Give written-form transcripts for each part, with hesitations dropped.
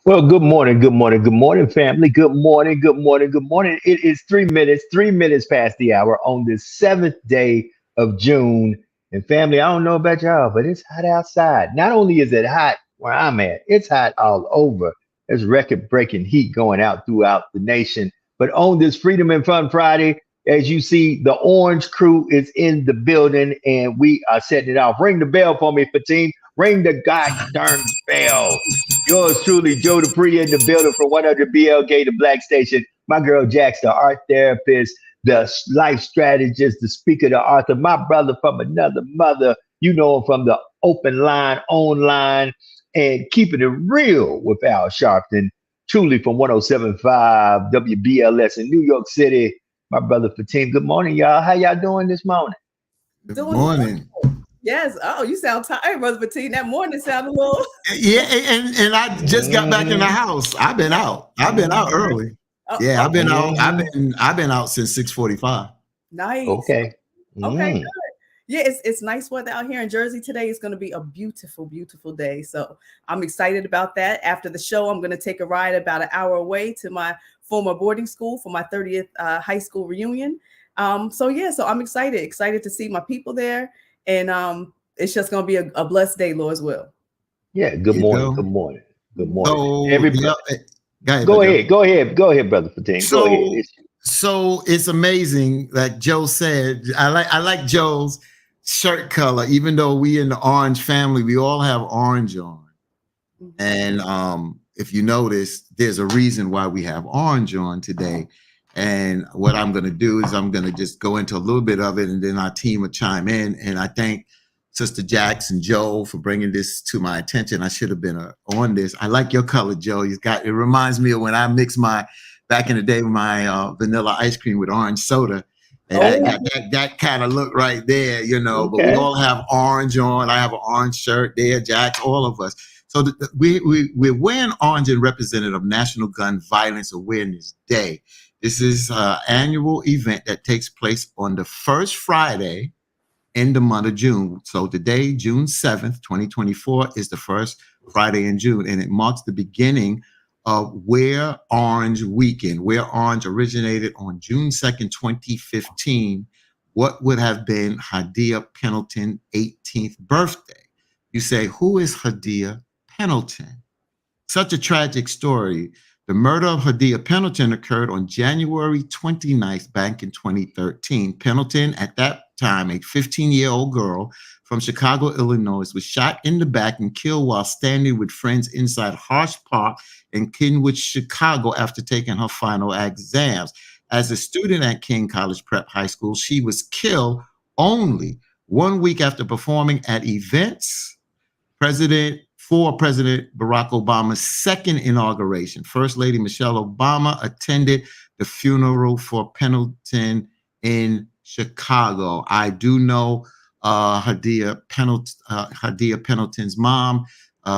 Well, good morning, family. Good morning. It is 3 minutes past the hour on this seventh day of June. And family, I don't know about y'all, but it's hot outside. Not only is it hot where I'm at, it's hot all over. There's record-breaking heat going out throughout the nation. But on this Freedom and Fun Friday, as you see, the Orange Crew is in the building, and we are setting it off. Ring the bell for me, Fatim. Ring the god darn bell. Yours truly, Joe Dupree in the building from 100 BLK, the Black Station. My girl Jax, the art therapist, the life strategist, the speaker, the author. My brother from another mother. You know him from the open line, online, and keeping it real with Al Sharpton. Truly from 107.5 WBLS in New York City. My brother Fatim. Good morning, y'all. How y'all doing this morning? Good morning. Yes. Oh, you sound tired, Brother Petit. That morning sounded a little. Yeah, and I just got back in the house. I've been out. I've been out early. Yeah, I've been out. I've been out since 6:45. Nice. Okay. Okay. Good. Yeah, it's nice weather out here in Jersey today. It's going to be a beautiful, beautiful day. So I'm excited about that. After the show, I'm going to take a ride about an hour away to my former boarding school for my 30th high school reunion. So I'm excited to see my people there. And it's just going to be a blessed day, Lord's will. Yeah. Good morning. Good morning. So, Everybody, go ahead, Brother Fatim. Go ahead. So it's amazing, like Joe said. I like Joe's shirt color, even though we in the orange family, we all have orange on. And if you notice, there's a reason why we have orange on today. And what I'm going to do is I'm going to just go into a little bit of it, and then our team will chime in. And I thank Sister Jax and Joe for bringing this to my attention. I should have been on this. I like your color, Joe. It reminds me of when I mixed back in the day, my vanilla ice cream with orange soda. And that kind of look right there, you know. Okay. But we all have orange on. I have an orange shirt there, Jax, all of us. So we're wearing orange in representative of National Gun Violence Awareness Day. This is an annual event that takes place on the first Friday in the month of June. So today, June 7th, 2024, is the first Friday in June, and it marks the beginning of Wear Orange Weekend. Wear Orange originated on June 2nd, 2015, what would have been Hadia Pendleton's 18th birthday. You say, who is Hadia Pendleton? Such a tragic story. The murder of Hadia Pendleton occurred on January 29th back in 2013. Pendleton, at that time, a 15-year-old girl from Chicago, Illinois, was shot in the back and killed while standing with friends inside Harsh Park in Kentwood, Chicago, after taking her final exams. As a student at King College Prep High School, she was killed only 1 week after performing at events for President Barack Obama's second inauguration. First Lady Michelle Obama attended the funeral for Pendleton in Chicago. I do know Hadia Pendleton's mom,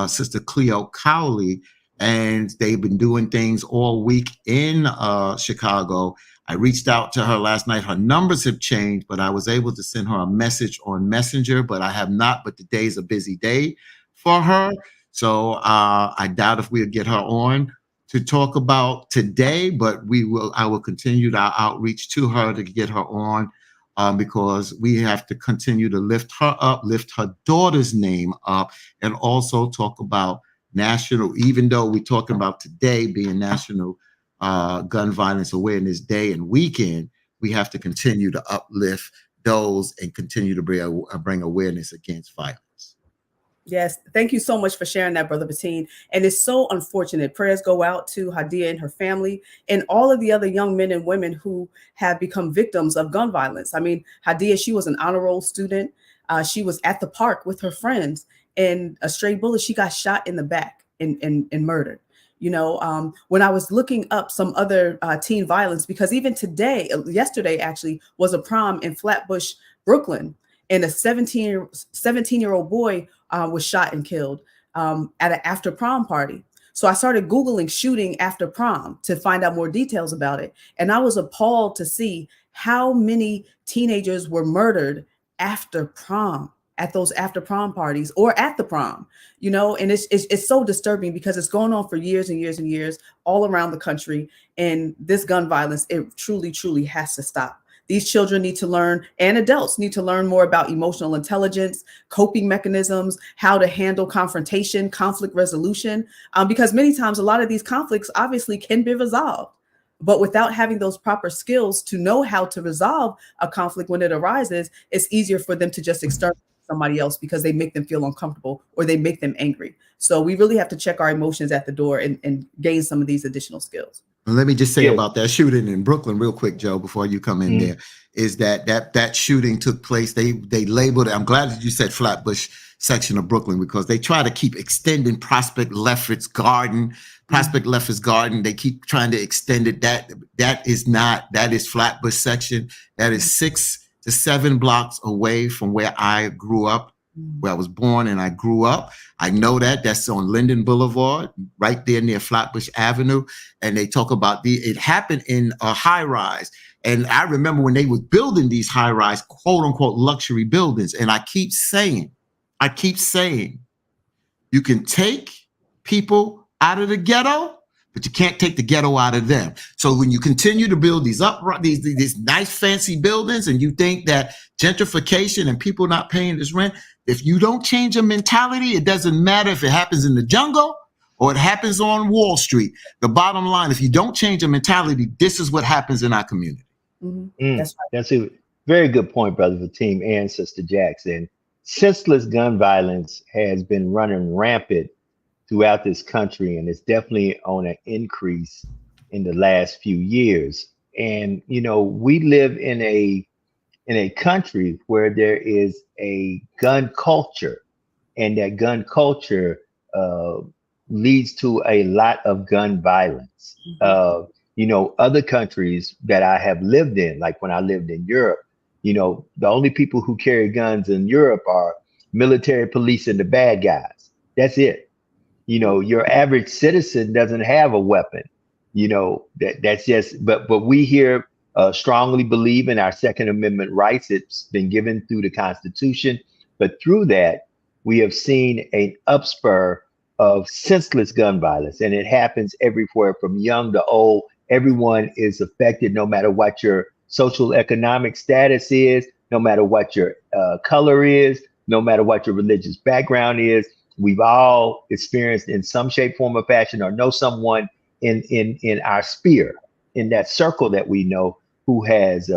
Sister Cleo Cowley, and they've been doing things all week in Chicago. I reached out to her last night. Her numbers have changed, but I was able to send her a message on Messenger, but I have not. But today's a busy day for her. So I doubt if we'll get her on to talk about today, but I will continue our outreach to her to get her on because we have to continue to lift her up, lift her daughter's name up, and also talk about national, even though we're talking about today being National Gun Violence Awareness Day and weekend, we have to continue to uplift those and continue to bring awareness against violence. Yes, thank you so much for sharing that, Brother Patine. And it's so unfortunate. Prayers go out to Hadia and her family and all of the other young men and women who have become victims of gun violence. I mean, Hadia, she was an honor roll student. She was at the park with her friends, and a stray bullet, she got shot in the back and murdered. You know, when I was looking up some other teen violence, because even yesterday actually was a prom in Flatbush, Brooklyn, and a 17-year-old boy was shot and killed at an after prom party. So I started Googling shooting after prom to find out more details about it. And I was appalled to see how many teenagers were murdered after prom, at those after prom parties or at the prom, you know, and it's so disturbing because it's going on for years and years and years all around the country. And this gun violence, it truly, truly has to stop. These children need to learn, and adults need to learn more about emotional intelligence, coping mechanisms, how to handle confrontation, conflict resolution, because many times a lot of these conflicts obviously can be resolved. But without having those proper skills to know how to resolve a conflict when it arises, it's easier for them to just externalize somebody else because they make them feel uncomfortable or they make them angry. So we really have to check our emotions at the door and gain some of these additional skills. Let me just say about that shooting in Brooklyn real quick, Joe, before you come in there, is that shooting took place. They labeled it. I'm glad that you said Flatbush section of Brooklyn because they try to keep extending Prospect Lefferts Garden. They keep trying to extend it. That is Flatbush section. That is 6 to 7 blocks away from where I grew up, where I was born and I grew up. I know that's on Linden Boulevard, right there near Flatbush Avenue. And they talk about it happened in a high rise. And I remember when they were building these high rise, quote unquote, luxury buildings. And I keep saying, you can take people out of the ghetto, but you can't take the ghetto out of them. So when you continue to build these nice fancy buildings and you think that gentrification and people not paying this rent, if you don't change a mentality, it doesn't matter if it happens in the jungle or it happens on Wall Street. The bottom line, if you don't change a mentality, this is what happens in our community. That's a very good point, Brother Fatim and Sister Jackson. Senseless gun violence has been running rampant throughout this country, and it's definitely on an increase in the last few years. And, you know, we live in a country where there is a gun culture, and that gun culture leads to a lot of gun violence. You know, other countries that I have lived in, like when I lived in Europe, you know, the only people who carry guns in Europe are military police and the bad guys. That's it. You know, your average citizen doesn't have a weapon. You know, that's just, but we here strongly believe in our Second Amendment rights. It's been given through the Constitution, but through that, we have seen an upspur of senseless gun violence, and it happens everywhere from young to old. Everyone is affected, no matter what your social economic status is, no matter what your color is, no matter what your religious background is. We've all experienced in some shape, form, or fashion, or know someone in our sphere, in that circle that we know, who has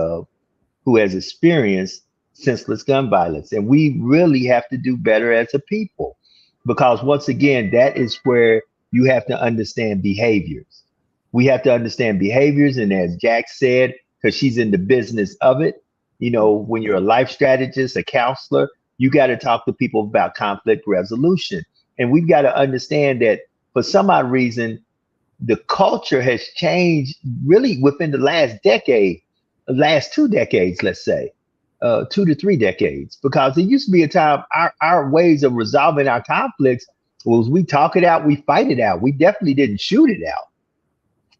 experienced senseless gun violence. And we really have to do better as a people, because once again, that is where you have to understand behaviors. We have to understand behaviors, and as Jack said, because she's in the business of it, You know, when you're a life strategist, a counselor, you got to talk to people about conflict resolution. And we've got to understand that for some odd reason, the culture has changed really within the last decade, last 2 decades, let's say, 2 to 3 decades, because there used to be a time our ways of resolving our conflicts was we talk it out, we fight it out. We definitely didn't shoot it out,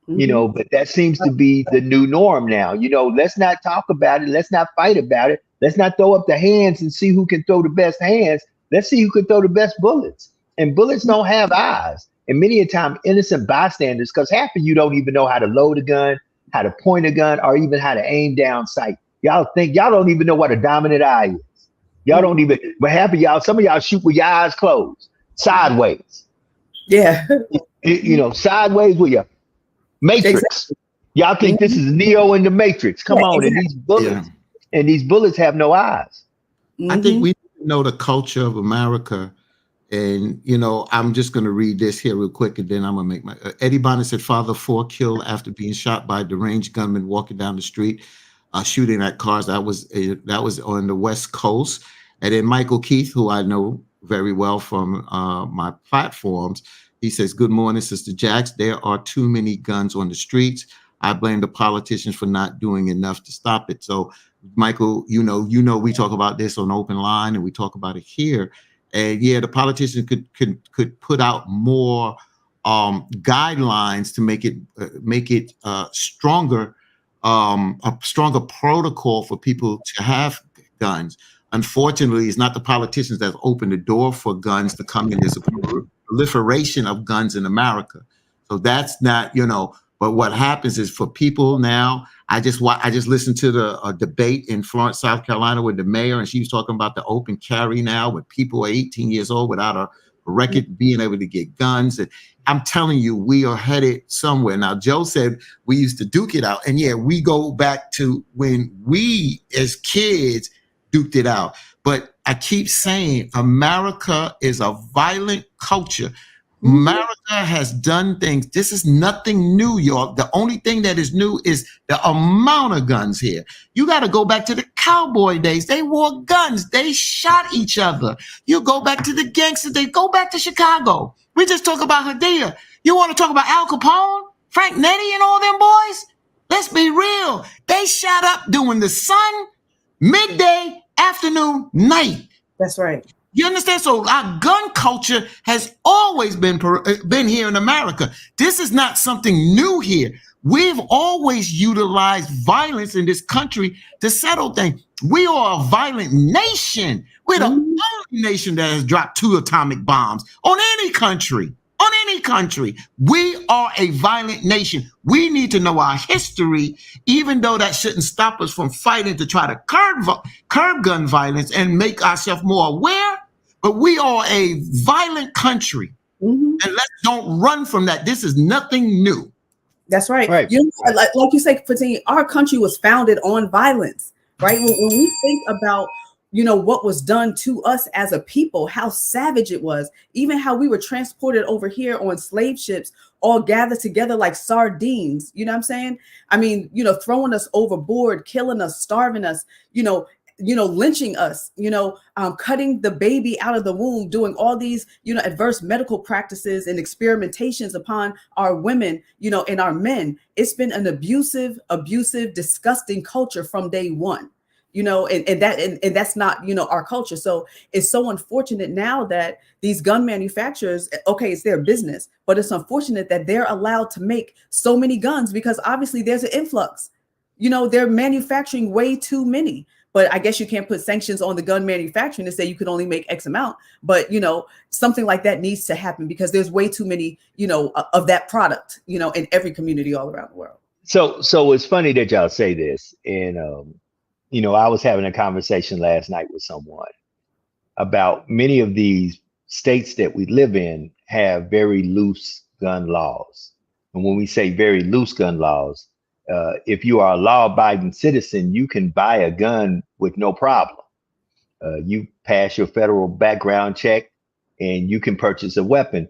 you know, but that seems to be the new norm now. You know, let's not talk about it. Let's not fight about it. Let's not throw up the hands and see who can throw the best hands. Let's see who can throw the best bullets. And bullets don't have eyes. And many a time, innocent bystanders, because half of you don't even know how to load a gun, how to point a gun, or even how to aim down sight. Y'all don't even know what a dominant eye is. Y'all don't even, but half of y'all, some of y'all shoot with your eyes closed, sideways. Yeah. You know, sideways with your Matrix. Exactly. Y'all think this is Neo in the Matrix. Come on. Exactly. And these bullets have no eyes. I think we know the culture of America. And, you know, I'm just going to read this here real quick, and then I'm going to make my... Eddie Bonner said, father 4 killed after being shot by a deranged gunman walking down the street, shooting at cars. That was on the West Coast. And then Michael Keith, who I know very well from my platforms, he says, good morning, Sister Jax. There are too many guns on the streets. I blame the politicians for not doing enough to stop it. So, Michael, you know, we talk about this on Open Line, and we talk about it here. And yeah, the politicians could put out more guidelines to make it stronger, a stronger protocol for people to have guns. Unfortunately, it's not the politicians that open the door for guns to come in. There's a proliferation of guns in America, so that's not, you know. But what happens is, for people now, I just listened to the debate in Florence, South Carolina, with the mayor, and she was talking about the open carry now, when people are 18 years old without a record being able to get guns. And I'm telling you, we are headed somewhere. Now, Joe said we used to duke it out, and yeah, we go back to when we as kids duked it out. But I keep saying, America is a violent culture. America has done things. This is nothing new, y'all. The only thing that is new is the amount of guns here. You got to go back to the cowboy days. They wore guns. They shot each other. You go back to the gangster days. Go back to Chicago. We just talk about Hadea. You want to talk about Al Capone, Frank Nettie, and all them boys? Let's be real. They shot up during the sun, midday, afternoon, night. That's right. You understand? So our gun culture has always been here in America. This is not something new here. We've always utilized violence in this country to settle things. We are a violent nation. We're the only nation that has dropped 2 atomic bombs on any country. On any country. We are a violent nation. We need to know our history, even though that shouldn't stop us from fighting to try to curb gun violence and make ourselves more aware. But we are a violent country, and let's don't run from that. This is nothing new. That's right. Right. You know, like you say, Fatini, our country was founded on violence, right? When we think about, you know, what was done to us as a people, how savage it was, even how we were transported over here on slave ships, all gathered together like sardines. You know what I'm saying? I mean, you know, throwing us overboard, killing us, starving us, you know, lynching us, cutting the baby out of the womb, doing all these, adverse medical practices and experimentations upon our women, and our men. It's been an abusive, disgusting culture from day one, and that's not, our culture. So it's so unfortunate now that these gun manufacturers, okay, it's their business, but it's unfortunate that they're allowed to make so many guns because obviously there's an influx. They're manufacturing way too many. But I guess you can't put sanctions on the gun manufacturing to say you can only make X amount. But, something like that needs to happen because there's way too many, of that product, in every community all around the world. So it's funny that y'all say this. And, I was having a conversation last night with someone about many of these states that we live in have very loose gun laws. And when we say very loose gun laws, if you are a law-abiding citizen, you can buy a gun with no problem. You pass your federal background check and you can purchase a weapon.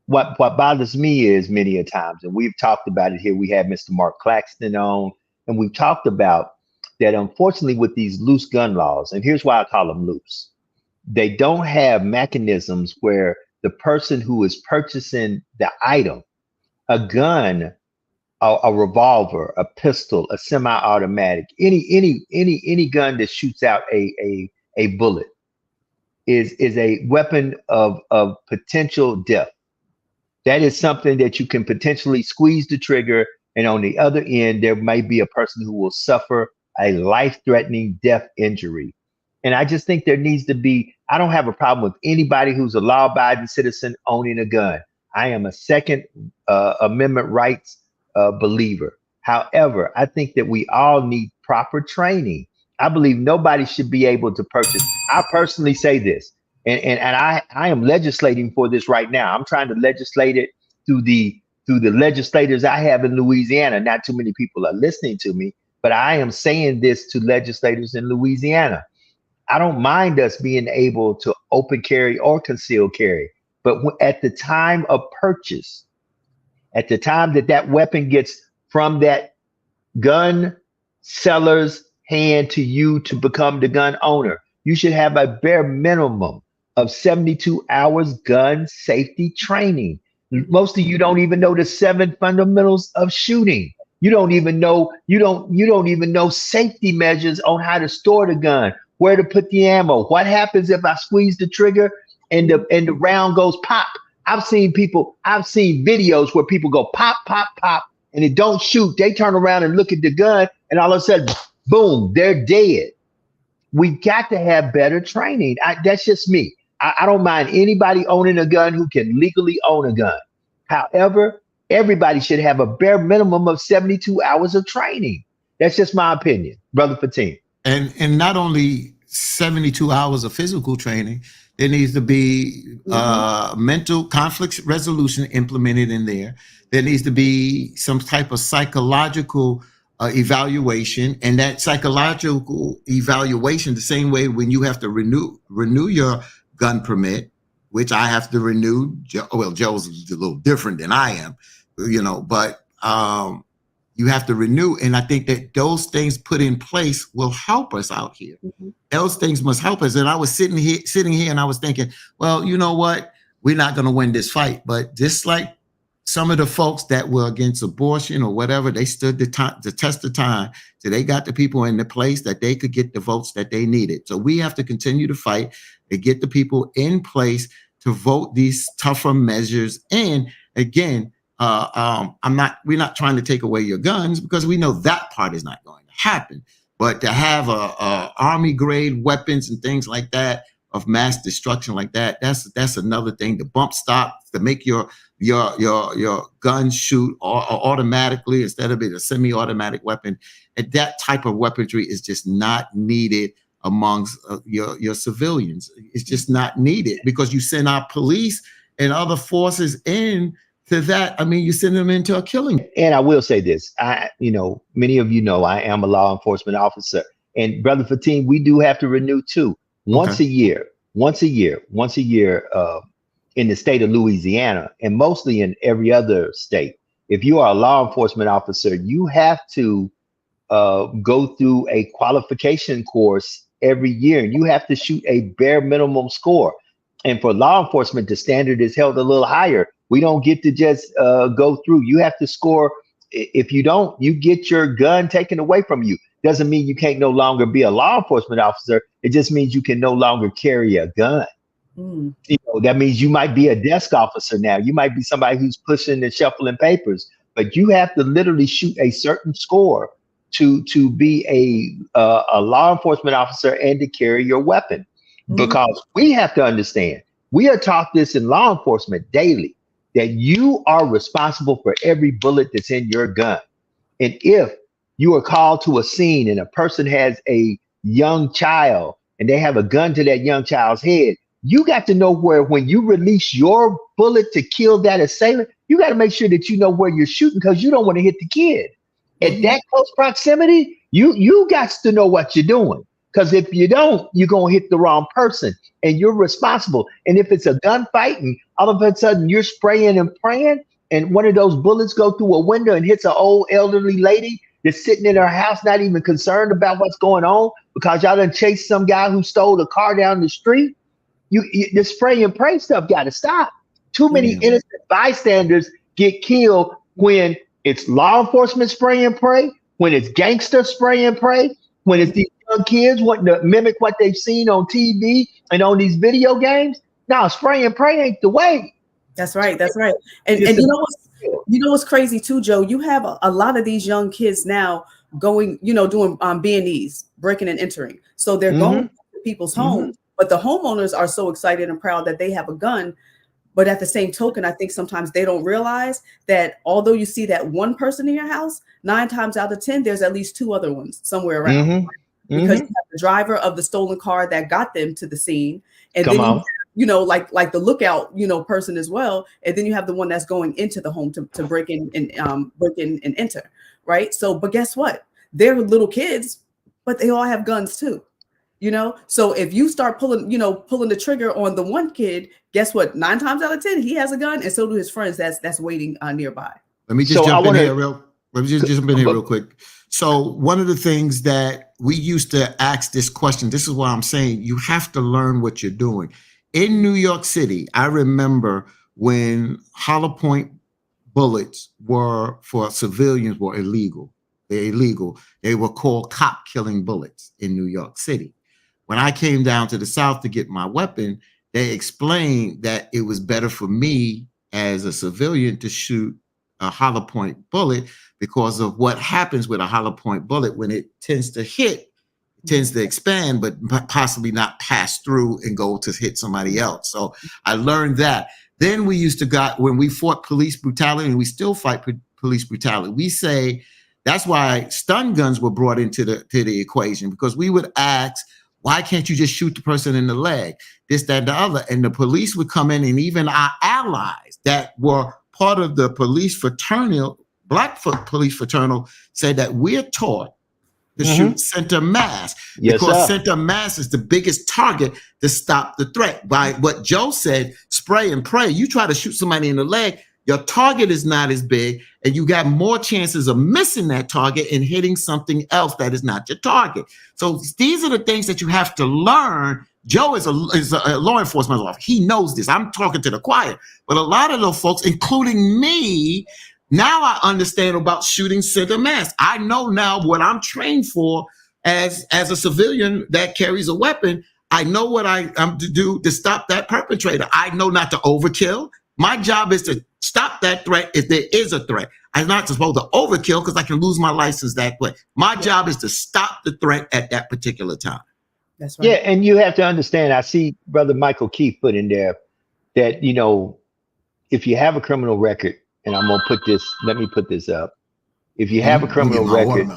What bothers me is many a times, and we've talked about it here, we had Mr. Mark Claxton on, and we've talked about that unfortunately with these loose gun laws, and here's why I call them loose, they don't have mechanisms where the person who is purchasing the item, a gun, a revolver, a pistol, a semi-automatic, any gun that shoots out a bullet is a weapon of potential death. That is something that you can potentially squeeze the trigger, and on the other end, there might be a person who will suffer a life-threatening death injury. And I just think there needs to be, I don't have a problem with anybody who's a law-abiding citizen owning a gun. I am a Second Amendment rights believer. However, I think that we all need proper training. I believe nobody should be able to purchase. I personally say this, and I am legislating for this right now. I'm trying to legislate it through the legislators I have in Louisiana. Not too many people are listening to me, but I am saying this to legislators in Louisiana. I don't mind us being able to open carry or conceal carry, but at the time of purchase, at the time that weapon gets from that gun seller's hand to you to become the gun owner, you should have a bare minimum of 72 hours gun safety training. Most of you don't even know the 7 fundamentals of shooting. You don't even know safety measures on how to store the gun, where to put the ammo. What happens if I squeeze the trigger and the round goes pop? I've seen videos where people go pop, pop, pop, and it don't shoot. They turn around and look at the gun, and all of a sudden, boom, they're dead. We got to have better training. That's just me. I don't mind anybody owning a gun who can legally own a gun. However, everybody should have a bare minimum of 72 hours of training. That's just my opinion, Brother Fatim. And not only 72 hours of physical training, there needs to be mental conflict resolution implemented in there. There needs to be some type of psychological evaluation, and that psychological evaluation, the same way when you have to renew your gun permit, which I have to renew. Well, Joe's a little different than I am, but you have to renew. And I think that those things put in place will help us out here. Mm-hmm. Those things must help us. And I was sitting here and I was thinking, well, you know what? We're not going to win this fight. But just like some of the folks that were against abortion or whatever, they stood the test of time. So they got the people in the place that they could get the votes that they needed. So we have to continue to fight to get the people in place to vote these tougher measures. And again, we're not trying to take away your guns, because we know that part is not going to happen. But to have army grade weapons and things like that of mass destruction like that, that's another thing. The bump stock to make your gun shoot automatically instead of being a semi-automatic weapon. And that type of weaponry is just not needed amongst your civilians. It's just not needed, because you send our police and other forces in to that. I mean, you send them into a killing. And I will say this, many of you know I am a law enforcement officer, and Brother Fatim, we do have to renew too. Once a year in the state of Louisiana, and mostly in every other state. If you are a law enforcement officer, you have to go through a qualification course every year, and you have to shoot a bare minimum score. And for law enforcement, the standard is held a little higher. We don't get to just go through. You have to score. If you don't, you get your gun taken away from you. Doesn't mean you can't no longer be a law enforcement officer. It just means you can no longer carry a gun. Mm. That means you might be a desk officer now. You might be somebody who's pushing and shuffling papers, but you have to literally shoot a certain score to be a law enforcement officer and to carry your weapon. Mm. Because we have to understand, we are taught this in law enforcement daily, that you are responsible for every bullet that's in your gun. And if you are called to a scene and a person has a young child and they have a gun to that young child's head, you got to know where, when you release your bullet to kill that assailant, you got to make sure that you know where you're shooting, because you don't want to hit the kid. At that close proximity, you got to know what you're doing. Because if you don't, you're going to hit the wrong person, and you're responsible. And if it's a gunfight and all of a sudden you're spraying and praying, and one of those bullets go through a window and hits an old elderly lady, that's sitting in her house, not even concerned about what's going on because y'all done chased some guy who stole a car down the street. The spray and pray stuff got to stop. Too many innocent bystanders get killed when it's law enforcement spray and pray, when it's gangster spray and pray, when it's these young kids wanting to mimic what they've seen on TV and on these video games. No, spray and pray ain't the way. That's right. That's right. And you know what's crazy too, Joe? You have a lot of these young kids now going, doing B&Es, breaking and entering. So they're going to people's homes, but the homeowners are so excited and proud that they have a gun. But at the same token, I think sometimes they don't realize that although you see that one person in your house, 9 times out of 10, there's at least 2 other ones somewhere around. Because you have the driver of the stolen car that got them to the scene. And then like the lookout, person as well. And then you have the one that's going into the home to break in and enter. Right. So, but guess what? They're little kids, but they all have guns too. So if you start pulling the trigger on the one kid, guess what? 9 times out of 10, he has a gun, and so do his friends that's waiting nearby. Let me just jump in here real quick. So one of the things that we used to ask this question, this is why I'm saying you have to learn what you're doing. In New York City, I remember when hollow point bullets were for civilians were illegal. They're illegal. They were called cop killing bullets in New York City. When I came down to the South to get my weapon, they explained that it was better for me as a civilian to shoot a hollow point bullet because of what happens with a hollow point bullet. When it tends to hit, it tends to expand, but possibly not pass through and go to hit somebody else. So I learned that. Then we used to when we fought police brutality, and we still fight police brutality, we say that's why stun guns were brought into the equation, because we would ask, why can't you just shoot the person in the leg? This, that, and the other. And the police would come in, and even our allies that were part of the police fraternal, Black police fraternal, said that we're taught to shoot center mass because center mass is the biggest target to stop the threat. By what Joe said, spray and pray. You try to shoot somebody in the leg, your target is not as big, and you got more chances of missing that target and hitting something else that is not your target. So these are the things that you have to learn. Joe is a law enforcement officer. He knows this. I'm talking to the choir. But a lot of those folks, including me, now I understand about shooting center mass. I know now what I'm trained for as a civilian that carries a weapon. I know what I'm to do to stop that perpetrator. I know not to overkill. My job is to stop that threat if there is a threat. I'm not supposed to overkill because I can lose my license that way. My job is to stop the threat at that particular time. That's right. Yeah, and you have to understand, I see Brother Michael Keith put in there that, if you have a criminal record, and I'm going to let me put this up. If you have a criminal record,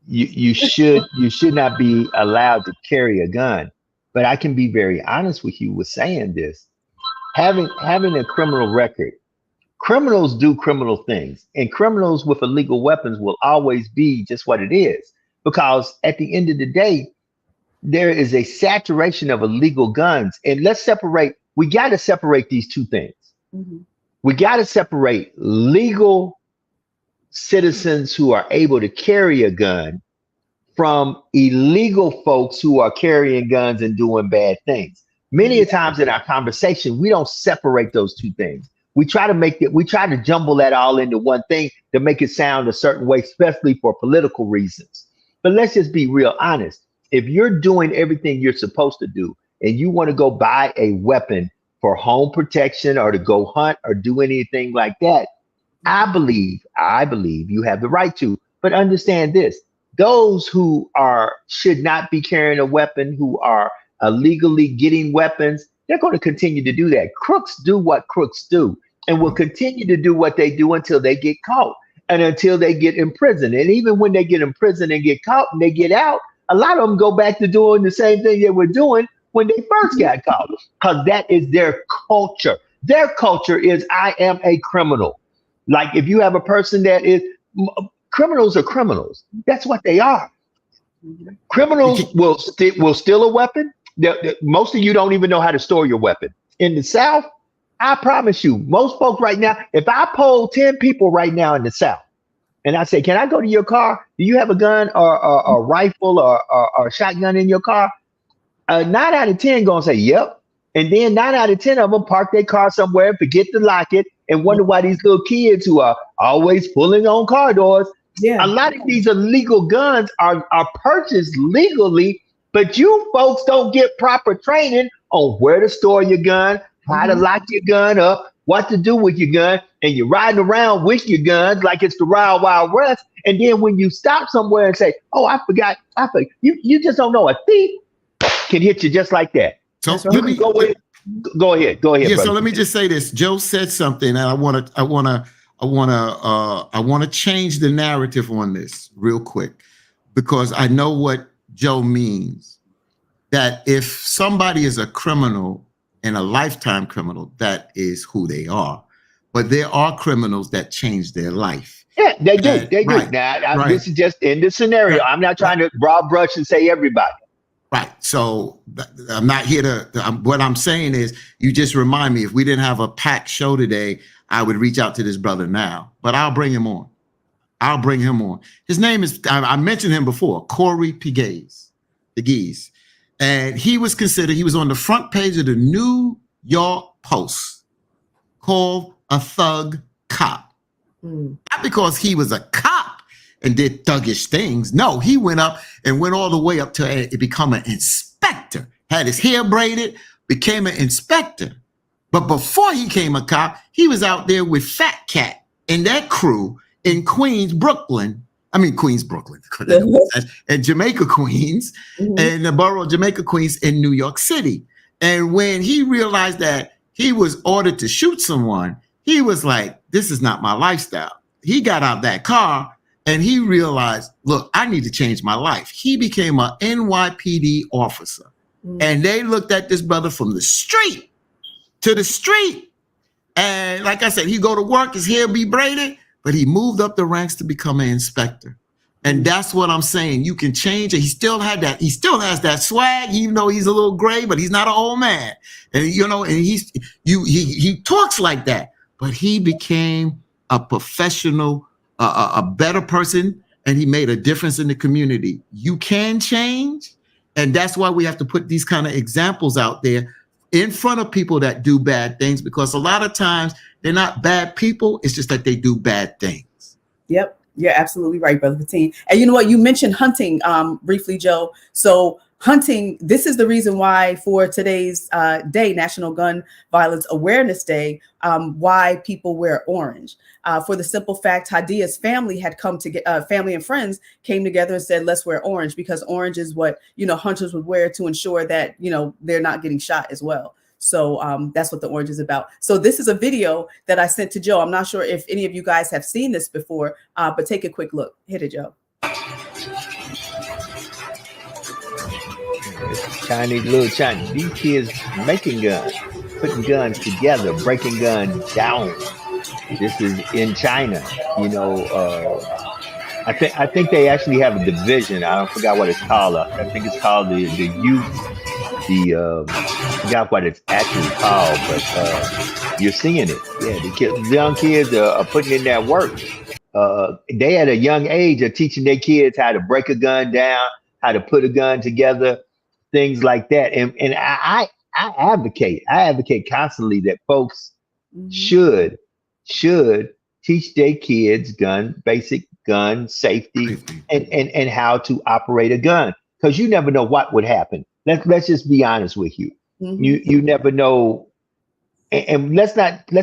you should not be allowed to carry a gun. But I can be very honest with you with saying this. Having a criminal record, criminals do criminal things, and criminals with illegal weapons will always be just what it is. Because at the end of the day, there is a saturation of illegal guns. And we got to separate these two things. We got to separate legal citizens who are able to carry a gun from illegal folks who are carrying guns and doing bad things. Many times in our conversation, we don't separate those two things. We try to jumble that all into one thing to make it sound a certain way, especially for political reasons. But let's just be real honest. If you're doing everything you're supposed to do and you want to go buy a weapon for home protection or to go hunt or do anything like that, I believe you have the right to. But understand this, those who should not be carrying a weapon, who are illegally getting weapons, they're going to continue to do that. Crooks do what crooks do and will continue to do what they do until they get caught and until they get imprisoned. And even when they get imprisoned and get caught and they get out, a lot of them go back to doing the same thing they were doing when they first got caught, because that is their culture. Their culture is, I am a criminal. Like if you have a person that is, criminals are criminals. That's what they are. Criminals will steal a weapon. Most of you don't even know how to store your weapon. In the South, I promise you, most folks right now, if I poll 10 people right now in the South and I say, can I go to your car? Do you have a gun or a rifle or a shotgun in your car? 9 out of 10 gonna say, yep. And then 9 out of 10 of them park their car somewhere, forget to lock it, and wonder why these little kids who are always pulling on car doors. Yeah. A lot of these illegal guns are purchased legally, but you folks don't get proper training on where to store your gun, how to lock your gun up, what to do with your gun, and you're riding around with your guns like it's the Wild Wild West. And then when you stop somewhere and say, "Oh, I forgot," you just don't know. A thief can hit you just like that. So let me go ahead. Yeah, brother. So let me just say this. Joe said something, and I want to change the narrative on this real quick, because I know what Joe means. That if somebody is a criminal and a lifetime criminal, that is who they are. But there are criminals that change their life. Yeah, they do. They do. Right, Now, this is just in the scenario. I'm not trying to broad brush and say everybody. Right. So I'm not here to, what I'm saying is, you just remind me, if we didn't have a packed show today, I would reach out to this brother now, but I'll bring him on. His name is, I mentioned him before, Corey Pegues. And he was on the front page of the New York Post, called a thug cop. Not because he was a cop and did thuggish things. No, he went up and went all the way up to become an inspector, had his hair braided, became an inspector. But before he became a cop, he was out there with Fat Cat and that crew in Queens, Brooklyn, and Jamaica, Queens, and the borough of Jamaica, Queens in New York City. And when he realized that he was ordered to shoot someone, he was like, this is not my lifestyle. He got out that car and he realized, look, I need to change my life. He became an NYPD officer. And they looked at this brother from the street to the street. And like I said, he go to work, his hair be braided, but he moved up the ranks to become an inspector. And that's what I'm saying. You can change it. He still has that swag, even though he's a little gray, but he's not an old man. And and he talks like that. But he became a professional, a better person, and he made a difference in the community. You can change, and that's why we have to put these kind of examples out there in front of people that do bad things, because a lot of times they're not bad people. It's just that they do bad things. Yep. You're absolutely right, Brother Pateen. And you know what? You mentioned hunting briefly, Joe. So hunting, this is the reason why for today's day, National Gun Violence Awareness Day, why people wear orange. For the simple fact, Hadia's family had come to family and friends came together and said, let's wear orange, because orange is what, hunters would wear to ensure that, they're not getting shot as well. So that's what the orange is about. So this is a video that I sent to Joe. I'm not sure if any of you guys have seen this before, but take a quick look. Hit it, Joe. Little Chinese. These kids making guns, putting guns together, breaking guns down. This is in China. I think they actually have a division. I forgot what it's called. I think it's called the youth. I forgot what it's actually called, but you're seeing it. Yeah, the young kids are putting in that work. They at a young age are teaching their kids how to break a gun down, how to put a gun together, things like that. And I advocate constantly that folks should teach their kids basic gun safety and how to operate a gun, because you never know what would happen. Let's just be honest with you. You never know. And let's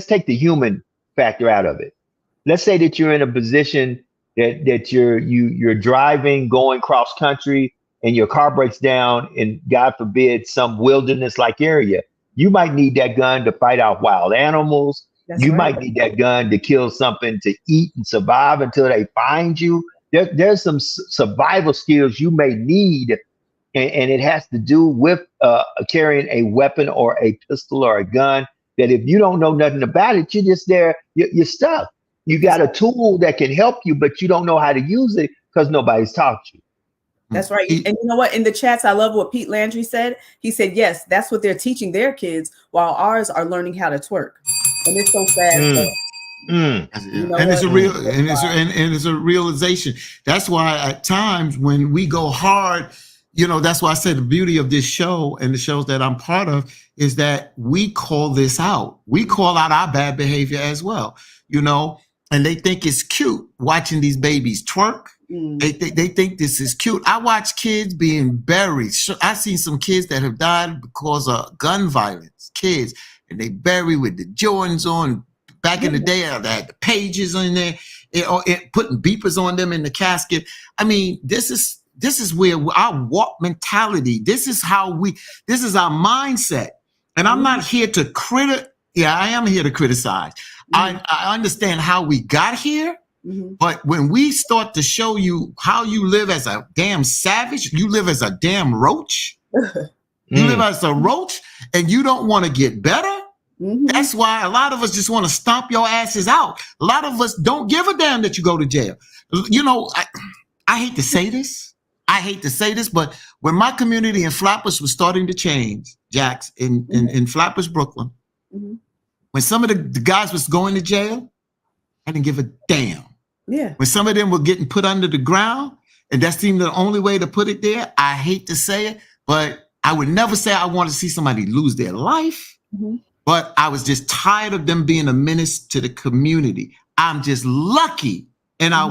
take the human factor out of it. Let's say that you're in a position that you're driving, going cross country, and your car breaks down in, God forbid, some wilderness like area. You might need that gun to fight off wild animals. You might need that gun to kill something to eat and survive until they find you. There's some survival skills you may need. And it has to do with carrying a weapon or a pistol or a gun, that if you don't know nothing about it, you're just there, you're stuck. You got a tool that can help you, but you don't know how to use it because nobody's taught you. That's right. And you know what? In the chats, I love what Pete Landry said. He said, yes, that's what they're teaching their kids, while ours are learning how to twerk. And it's so sad. Mm. You know And it's what? a real, and it's a realization. That's why at times when we go hard, you know, that's why I said the beauty of this show and the shows that I'm part of is that we call this out. We call out our bad behavior as well, you know, and they think it's cute watching these babies twerk. They think this is cute. I watch kids being buried. I've seen some kids that have died because of gun violence, kids, and they bury with the Jordans on. Back in the day, they had the pages in there, putting beepers on them in the casket. I mean, this is where our walk mentality. This is our mindset. And I'm not here to I am here to criticize. I understand how we got here. But when we start to show you how you live as a damn savage, you live as a damn roach. You live as a roach and you don't want to get better. That's why a lot of us just want to stomp your asses out. A lot of us don't give a damn that you go to jail. You know, I hate to say this. But when my community in Flatbush was starting to change, Jax, in Flatbush, Brooklyn, when some of the guys was going to jail, I didn't give a damn. Yeah. When some of them were getting put under the ground, and that seemed the only way to put it there, I hate to say it, but I would never say I want to see somebody lose their life. But I was just tired of them being a menace to the community. I'm just lucky. And I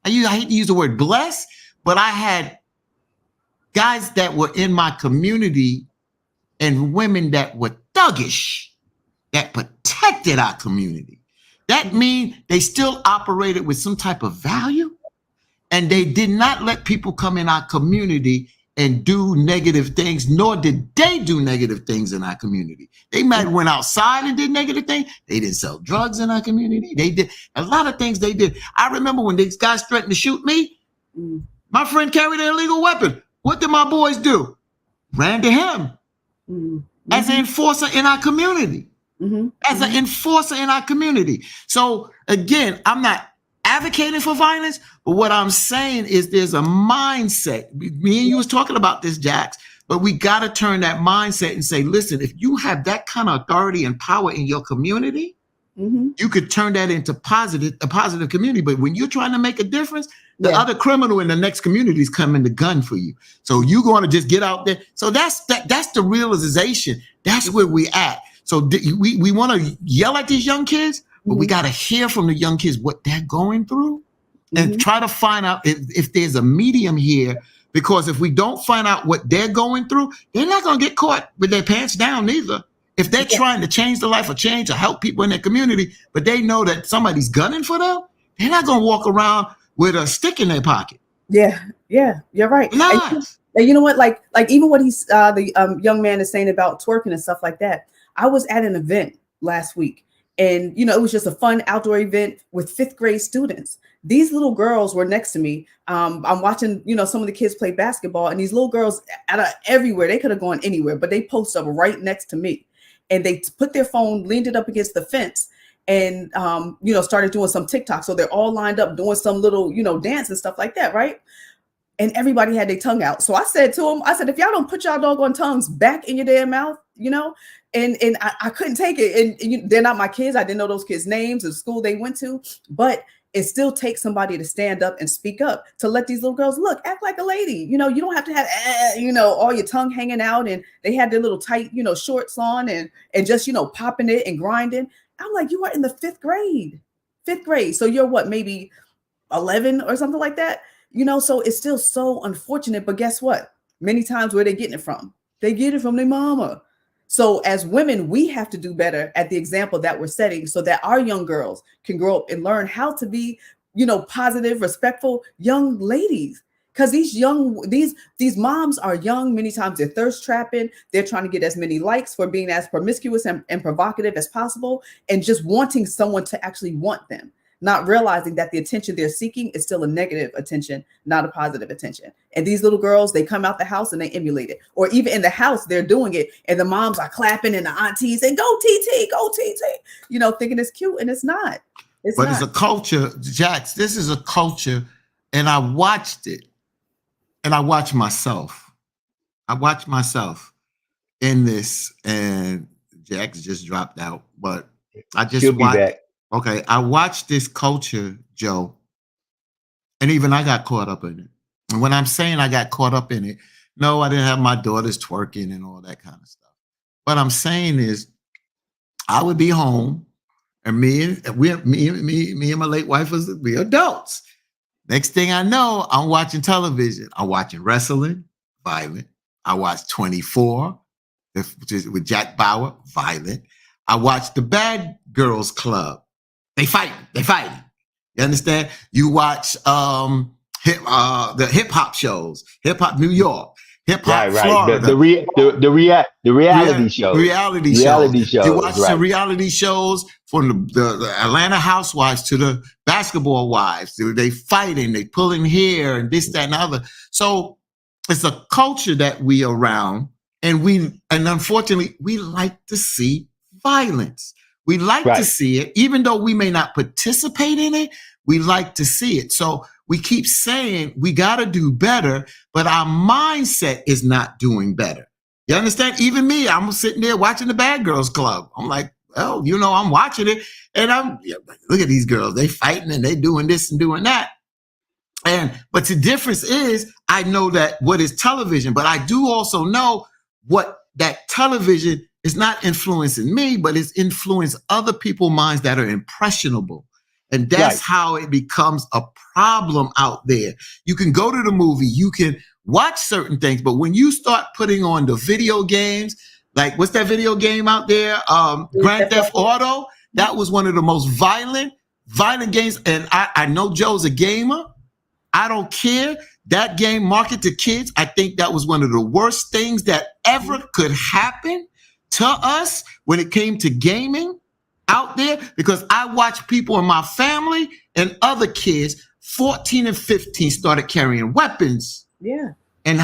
hate to use the word blessed, but I had guys that were in my community and women that were thuggish, that protected our community. That means they still operated with some type of value, and they did not let people come in our community and do negative things, nor did they do negative things in our community. They might have went outside and did negative things. They didn't sell drugs in our community. They did a lot of things they did. I remember when these guys threatened to shoot me, my friend carried an illegal weapon. What did my boys do? Ran to him as an enforcer in our community. As an enforcer in our community. So again, I'm not advocating for violence, but what I'm saying is there's a mindset. Me and you was talking about this, Jax, but we got to turn that mindset and say, listen, if you have that kind of authority and power in your community, you could turn that into a positive community. But when you're trying to make a difference, the other criminal in the next community is coming to gun for you. So you're going to just get out there. So that's the realization. That's where we at. So we want to yell at these young kids, but we got to hear from the young kids what they're going through and try to find out if there's a medium here. Because if we don't find out what they're going through, they're not going to get caught with their pants down either. If they're trying to change the life or change or help people in their community, but they know that somebody's gunning for them, they're not going to walk around with a stick in their pocket. Yeah, you're right. And you know what? Like even what the young man is saying about twerking and stuff like that. I was at an event last week, and it was just a fun outdoor event with 5th grade students. These little girls were next to me. I'm watching, some of the kids play basketball, and these little girls out of everywhere, they could have gone anywhere, but they posted up right next to me, and they put their phone, leaned it up against the fence, and started doing some TikTok. So they're all lined up doing some little, dance and stuff like that, right? And everybody had their tongue out. So I said to them, if y'all don't put y'all doggone tongues back in your damn mouth, and I couldn't take it. And they're not my kids. I didn't know those kids' names or the school they went to, but it still takes somebody to stand up and speak up to let these little girls act like a lady. You don't have to have, all your tongue hanging out. And they had their little tight, shorts on and just, popping it and grinding. I'm like, you are in the 5th grade. So you're what, maybe 11 or something like that? So it's still so unfortunate. But guess what? Many times where they getting it from? They get it from their mama. So as women, we have to do better at the example that we're setting so that our young girls can grow up and learn how to be, positive, respectful young ladies. Because these moms are young. Many times they're thirst trapping. They're trying to get as many likes for being as promiscuous and provocative as possible, and just wanting someone to actually want them, not realizing that the attention they're seeking is still a negative attention, not a positive attention. And these little girls, they come out the house and they emulate it. Or even in the house, they're doing it. And the moms are clapping and the aunties saying, go TT, go TT, thinking it's cute, and it's not. It's Okay, I watched this culture, Joe, and even I got caught up in it. And when I'm saying I got caught up in it, no, I didn't have my daughters twerking and all that kind of stuff. What I'm saying is, I would be home, and me and my late wife was we adults. Next thing I know, I'm watching television. I'm watching wrestling, violent. I watched 24, which is with Jack Bauer, violent. I watched the Bad Girls Club. They fighting. You understand? You watch the hip hop shows, Hip Hop New York, Hip Hop Florida. The reality shows. Reality shows. You watch the reality shows from the Atlanta Housewives to the Basketball Wives. They fighting, they pulling hair and this, that, and the other. So it's a culture that we around, and unfortunately we like to see violence. We like to see it, even though we may not participate in it, we like to see it. So we keep saying we got to do better, but our mindset is not doing better. You understand? Even me, I'm sitting there watching the Bad Girls Club. I'm like, well, I'm watching it, and look at these girls. They fighting and they doing this and doing that. But the difference is, I know that what is television, but I do also know what that television is not influencing me, but it's influenced other people's minds that are impressionable. And that's how it becomes a problem out there. You can go to the movie, you can watch certain things, but when you start putting on the video games, like what's that video game out there? Grand Theft Auto. That was one of the most violent games. And I know Joe's a gamer. I don't care. That game marketed to kids. I think that was one of the worst things that ever could happen to us when it came to gaming out there, because I watched people in my family and other kids, 14 and 15, started carrying weapons. Yeah. And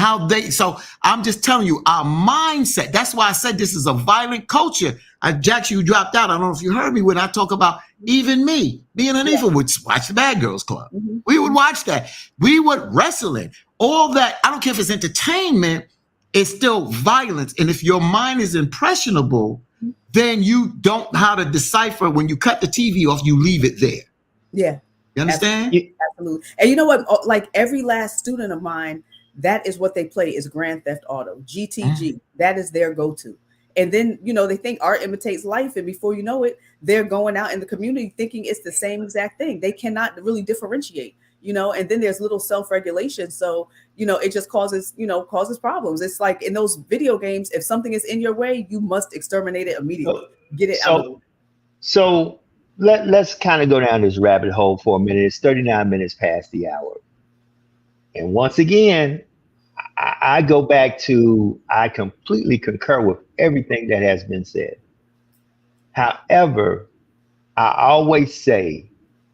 so I'm just telling you, our mindset, that's why I said this is a violent culture. Jack, you dropped out. I don't know if you heard me when I talk about even me and Ethan would watch the Bad Girls Club. Mm-hmm. We would watch that. We would wrestling, all that. I don't care if it's entertainment, it's still violence. And if your mind is impressionable, then you don't know how to decipher. When you cut the TV off, you leave it there. Yeah. You understand? Absolutely. And you know what? Like every last student of mine, that is what they play is Grand Theft Auto, GTG. Mm-hmm. That is their go-to. And then, they think art imitates life. And before you know it, they're going out in the community thinking it's the same exact thing. They cannot really differentiate, and then there's little self-regulation. So, it just causes problems. It's like in those video games, if something is in your way, you must exterminate it immediately. Get it out. So let's kind of go down this rabbit hole for a minute. It's 39 minutes past the hour. And once again, I go back to, I completely concur with everything that has been said. However, I always say,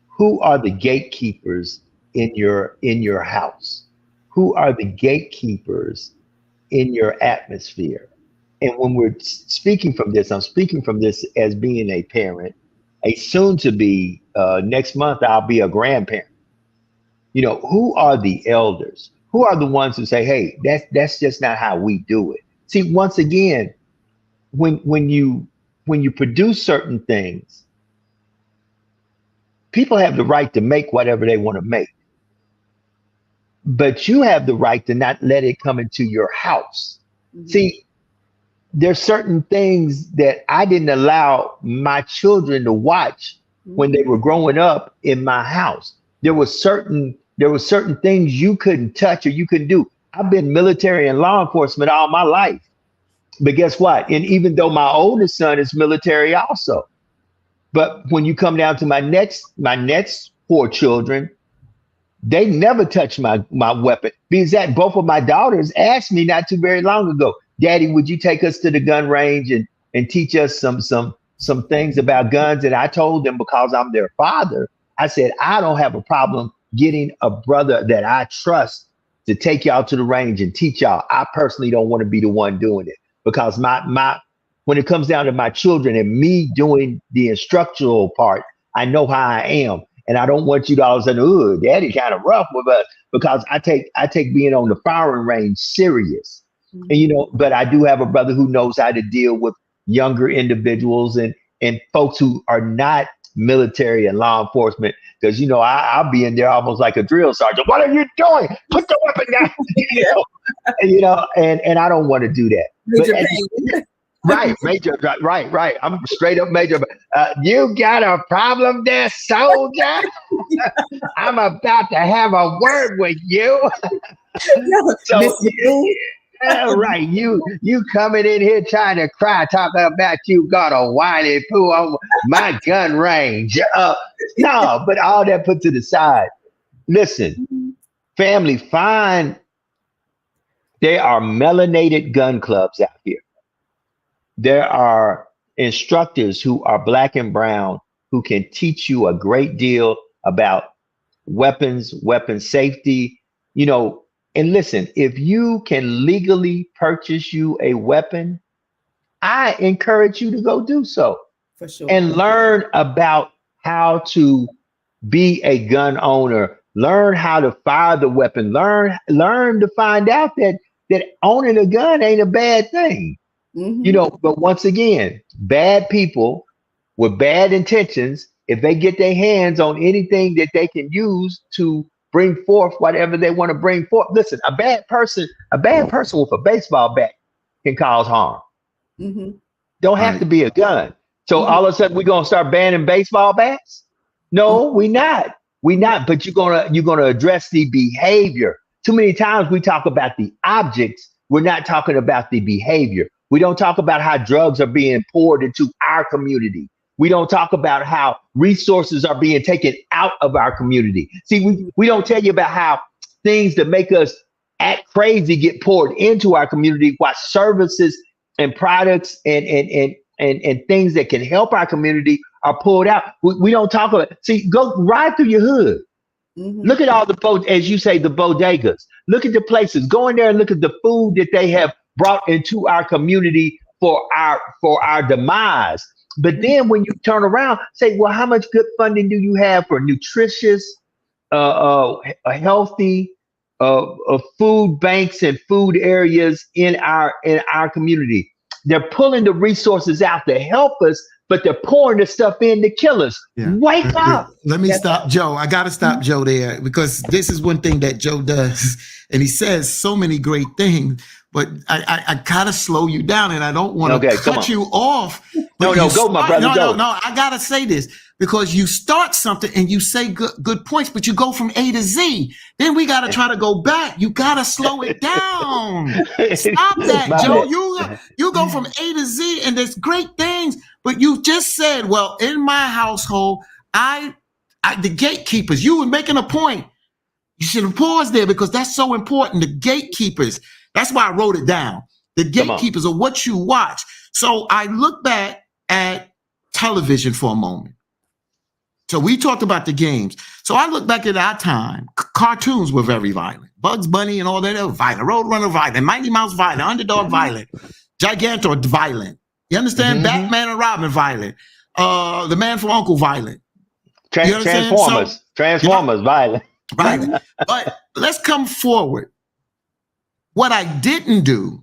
who are the gatekeepers in your house? Who are the gatekeepers in your atmosphere? And when we're speaking from this, I'm speaking from this as being a parent, a soon to be, next month, I'll be a grandparent. Who are the elders? Who are the ones who say, hey, that's just not how we do it? See, once again, when you produce certain things, people have the right to make whatever they want to make. But you have the right to not let it come into your house. Mm-hmm. See, there's certain things that I didn't allow my children to watch when they were growing up in my house. There were certain things you couldn't touch or you couldn't do. I've been military and law enforcement all my life. But guess what? And even though my oldest son is military also, but when you come down to my next 4 children, they never touch my weapon, because that both of my daughters asked me not too very long ago, Daddy, would you take us to the gun range and teach us some things about guns? And I told them, because I'm their father, I said, I don't have a problem getting a brother that I trust to take y'all to the range and teach y'all. I personally don't want to be the one doing it, because when it comes down to my children and me doing the instructional part, I know how I am. And I don't want you to all of a sudden, oh, Daddy kind of rough with us, because I take being on the firing range serious. Mm-hmm. And, but I do have a brother who knows how to deal with younger individuals and folks who are not military and law enforcement, because I'll be in there almost like a drill sergeant. What are you doing? Put the weapon down. And I don't want to do that. Major Right, Major. Right. I'm straight up Major. You got a problem there, soldier? I'm about to have a word with you. So, right. You coming in here trying to cry, talking about you got a whiny poo on my gun range. No, but all that put to the side. Listen, family, there are melanated gun clubs out here. There are instructors who are Black and brown who can teach you a great deal about weapons, weapon safety, and listen, if you can legally purchase you a weapon, I encourage you to go do so. For sure. And learn about how to be a gun owner, learn how to fire the weapon, learn to find out that owning a gun ain't a bad thing. Mm-hmm. But once again, bad people with bad intentions, if they get their hands on anything that they can use to bring forth whatever they want to bring forth. Listen, a bad person with a baseball bat can cause harm. Mm-hmm. Don't have to be a gun. So all of a sudden we're gonna start banning baseball bats? No, we're not. But you're gonna address the behavior. Too many times we talk about the objects. We're not talking about the behavior. We don't talk about how drugs are being poured into our community. We don't talk about how resources are being taken out of our community. See, we don't tell you about how things that make us act crazy get poured into our community, while services and products and things that can help our community are pulled out. We don't talk about. See, go ride through your hood. Mm-hmm. Look at all as you say, the bodegas. Look at the places. Go in there and look at the food that they have brought into our community for our demise. But then when you turn around, say, well, how much good funding do you have for nutritious, healthy food banks and food areas in our community? They're pulling the resources out to help us, but they're pouring the stuff in to kill us. Yeah. Wake up. Let me stop Joe. I got to stop Joe there, because this is one thing that Joe does. And he says so many great things, but I gotta slow you down, and I don't want to cut you off. No, go, my brother. No. I gotta say this, because you start something and you say good points, but you go from A to Z. Then we gotta try to go back. You gotta slow it down. Stop that, Joe. You go from A to Z, and there's great things, but you just said, well, in my household, the gatekeepers. You were making a point. You should have paused there, because that's so important. The gatekeepers. That's why I wrote it down. The gatekeepers are what you watch. So I look back at television for a moment. So we talked about the games. So I look back at our time. Cartoons were very violent. Bugs Bunny and all that, they were violent. Roadrunner violent. Mighty Mouse violent. Underdog violent. Gigantor violent. You understand? Mm-hmm. Batman and Robin violent. The Man from U.N.C.L.E. violent. Transformers violent. Violent. But let's come forward. What I didn't do,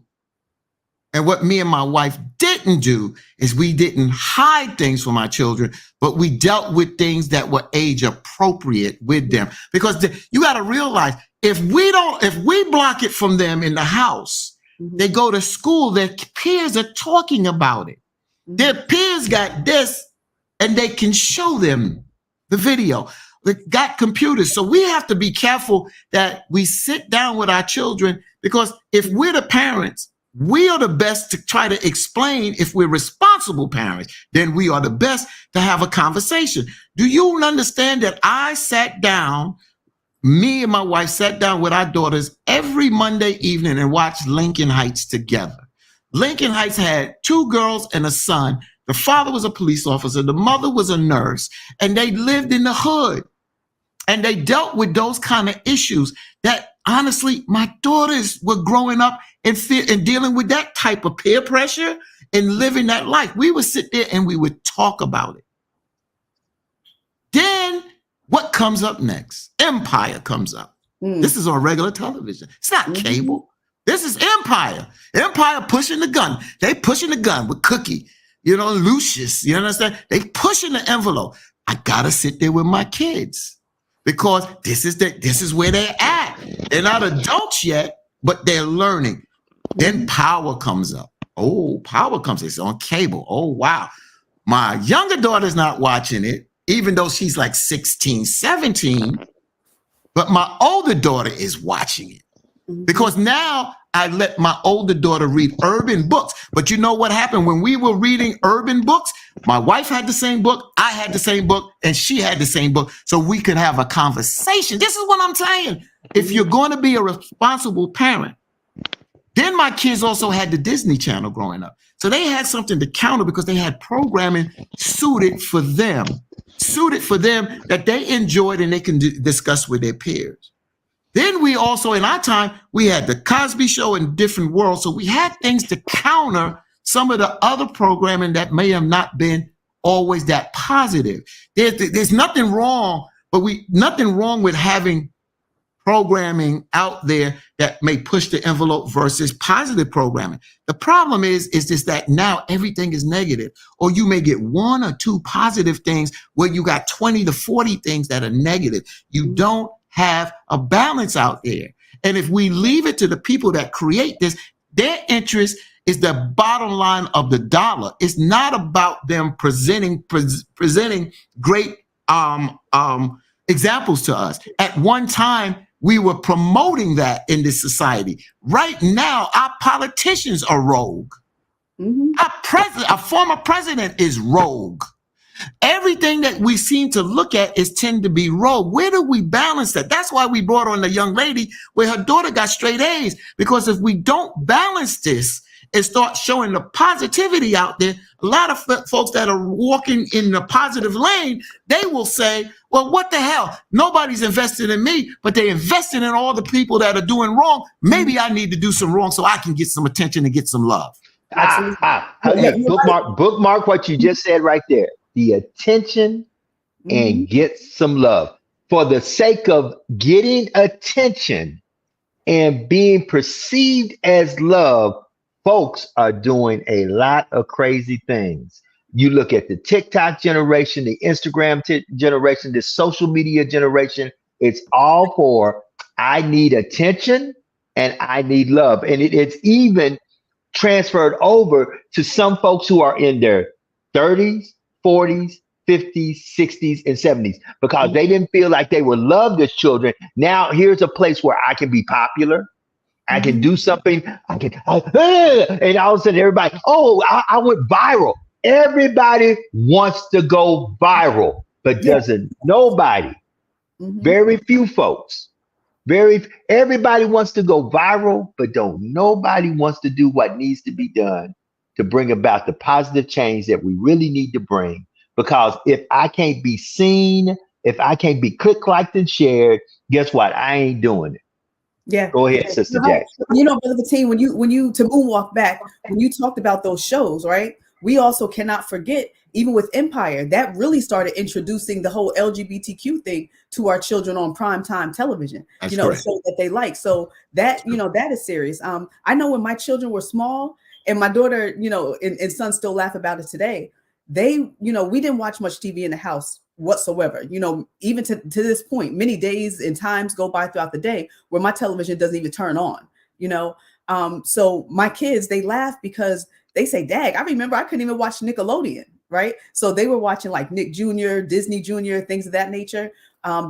and what me and my wife didn't do, is we didn't hide things from our children, but we dealt with things that were age appropriate with them. Because you got to realize, if we block it from them in the house, they go to school, their peers are talking about it. Their peers got this, and they can show them the video. They got computers. So we have to be careful that we sit down with our children, because if we're the parents, we are the best to try to explain. If we're responsible parents, then we are the best to have a conversation. Do you understand that me and my wife sat down with our daughters every Monday evening and watched Lincoln Heights together? Lincoln Heights had 2 girls and a son. The father was a police officer. The mother was a nurse, and they lived in the hood. And they dealt with those kind of issues that, honestly, my daughters were growing up and dealing with that type of peer pressure and living that life. We would sit there and we would talk about it. Then what comes up next? Empire comes up. This is on regular television. It's not cable. This is Empire. Empire pushing the gun. They pushing the gun with Cookie, Lucius. You understand? They pushing the envelope. I gotta sit there with my kids because this is where they're at. They're not adults yet, but they're learning. Then Power comes up. Oh, Power comes. It's on cable. Oh, wow. My younger daughter's not watching it, even though she's like 16, 17. But my older daughter is watching it because now I let my older daughter read urban books. But you know what happened when we were reading urban books? My wife had the same book, I had the same book, and she had the same book. So we could have a conversation. This is what I'm saying. If you're going to be a responsible parent, then my kids also had the Disney Channel growing up. So they had something to counter because they had programming suited for them that they enjoyed and they can discuss with their peers. Then we also, in our time, we had the Cosby Show and Different World. So we had things to counter some of the other programming that may have not been always that positive. There's nothing wrong, nothing wrong with having programming out there that may push the envelope versus positive programming. The problem is just that now everything is negative, or you may get one or two positive things where you got 20 to 40 things that are negative. You don't have a balance out there. And if we leave it to the people that create this, their interest is the bottom line of the dollar. It's not about them presenting great examples to us. At one time, we were promoting that in this society. Right now, our politicians are rogue. Our former president is rogue. Everything that we seem to look at tend to be rogue. Where do we balance that? That's why we brought on the young lady where her daughter got straight A's. Because if we don't balance this and start showing the positivity out there, a lot of folks that are walking in the positive lane, they will say, well, what the hell? Nobody's invested in me, but they invested in all the people that are doing wrong. Maybe I need to do some wrong so I can get some attention and get some love. Bookmark what you just said right there. The attention and get some love. For the sake of getting attention and being perceived as love, folks are doing a lot of crazy things. You look at the TikTok generation, the Instagram generation, the social media generation. It's all for, I need attention and I need love. And it's even transferred over to some folks who are in their 30s, 40s, 50s, 60s, and 70s because they didn't feel like they were loved as children. Now here's a place where I can be popular. I can do something. And all of a sudden everybody, I went viral. Everybody wants to go viral, but doesn't nobody. Very few folks. Everybody wants to go viral, but nobody wants to do what needs to be done to bring about the positive change that we really need to bring. Because if I can't be seen, if I can't be clicked, liked, and shared, guess what? I ain't doing it. Yeah. Go ahead, Sister Jack. Brother Team, when you to moonwalk back, when you talked about those shows, right? We also cannot forget, even with Empire, that really started introducing the whole LGBTQ thing to our children on primetime television. That's correct. So that they like. So that, that is serious. I know when my children were small, and my daughter, and son still laugh about it today. They, we didn't watch much TV in the house whatsoever. Even to this point, many days and times go by throughout the day where my television doesn't even turn on, So my kids, they laugh because they say, Dag, I remember I couldn't even watch Nickelodeon, right? So they were watching like Nick Jr., Disney Jr., things of that nature.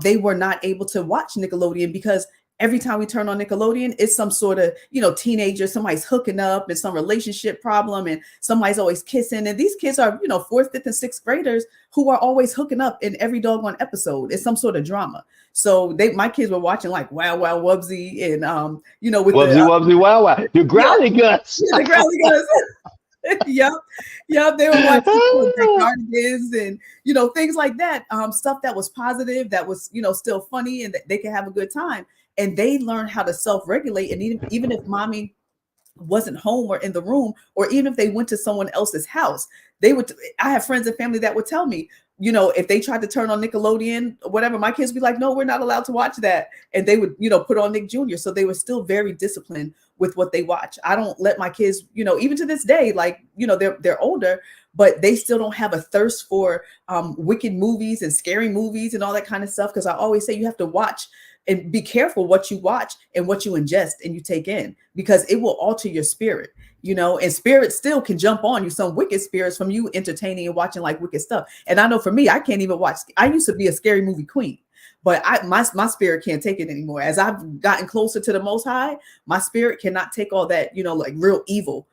They were not able to watch Nickelodeon because every time we turn on Nickelodeon, it's some sort of, teenager, somebody's hooking up and some relationship problem and somebody's always kissing. And these kids are, 4th, 5th, and 6th graders who are always hooking up in every doggone episode. It's some sort of drama. So my kids were watching like Wow Wow Wubsy and, with Wubsy Wow Wow, the Growly Guts. The Growly Guts. Yep. They were watching Cardigans and, things like that. Stuff that was positive, that was, still funny and that they could have a good time. And they learned how to self-regulate. And even if mommy wasn't home or in the room, or even if they went to someone else's house, I have friends and family that would tell me, if they tried to turn on Nickelodeon or whatever, my kids would be like, no, we're not allowed to watch that. And they would, put on Nick Jr. So they were still very disciplined with what they watch. I don't let my kids, even to this day, like, they're older, but they still don't have a thirst for wicked movies and scary movies and all that kind of stuff. Because I always say you have to watch and be careful what you watch and what you ingest and you take in, because it will alter your spirit, you know, and spirits still can jump on you, some wicked spirits from you entertaining and watching like wicked stuff. And I know for me, I can't even watch. I used to be a scary movie queen, but my spirit can't take it anymore. As I've gotten closer to the Most High, my spirit cannot take all that, you know, like real evil,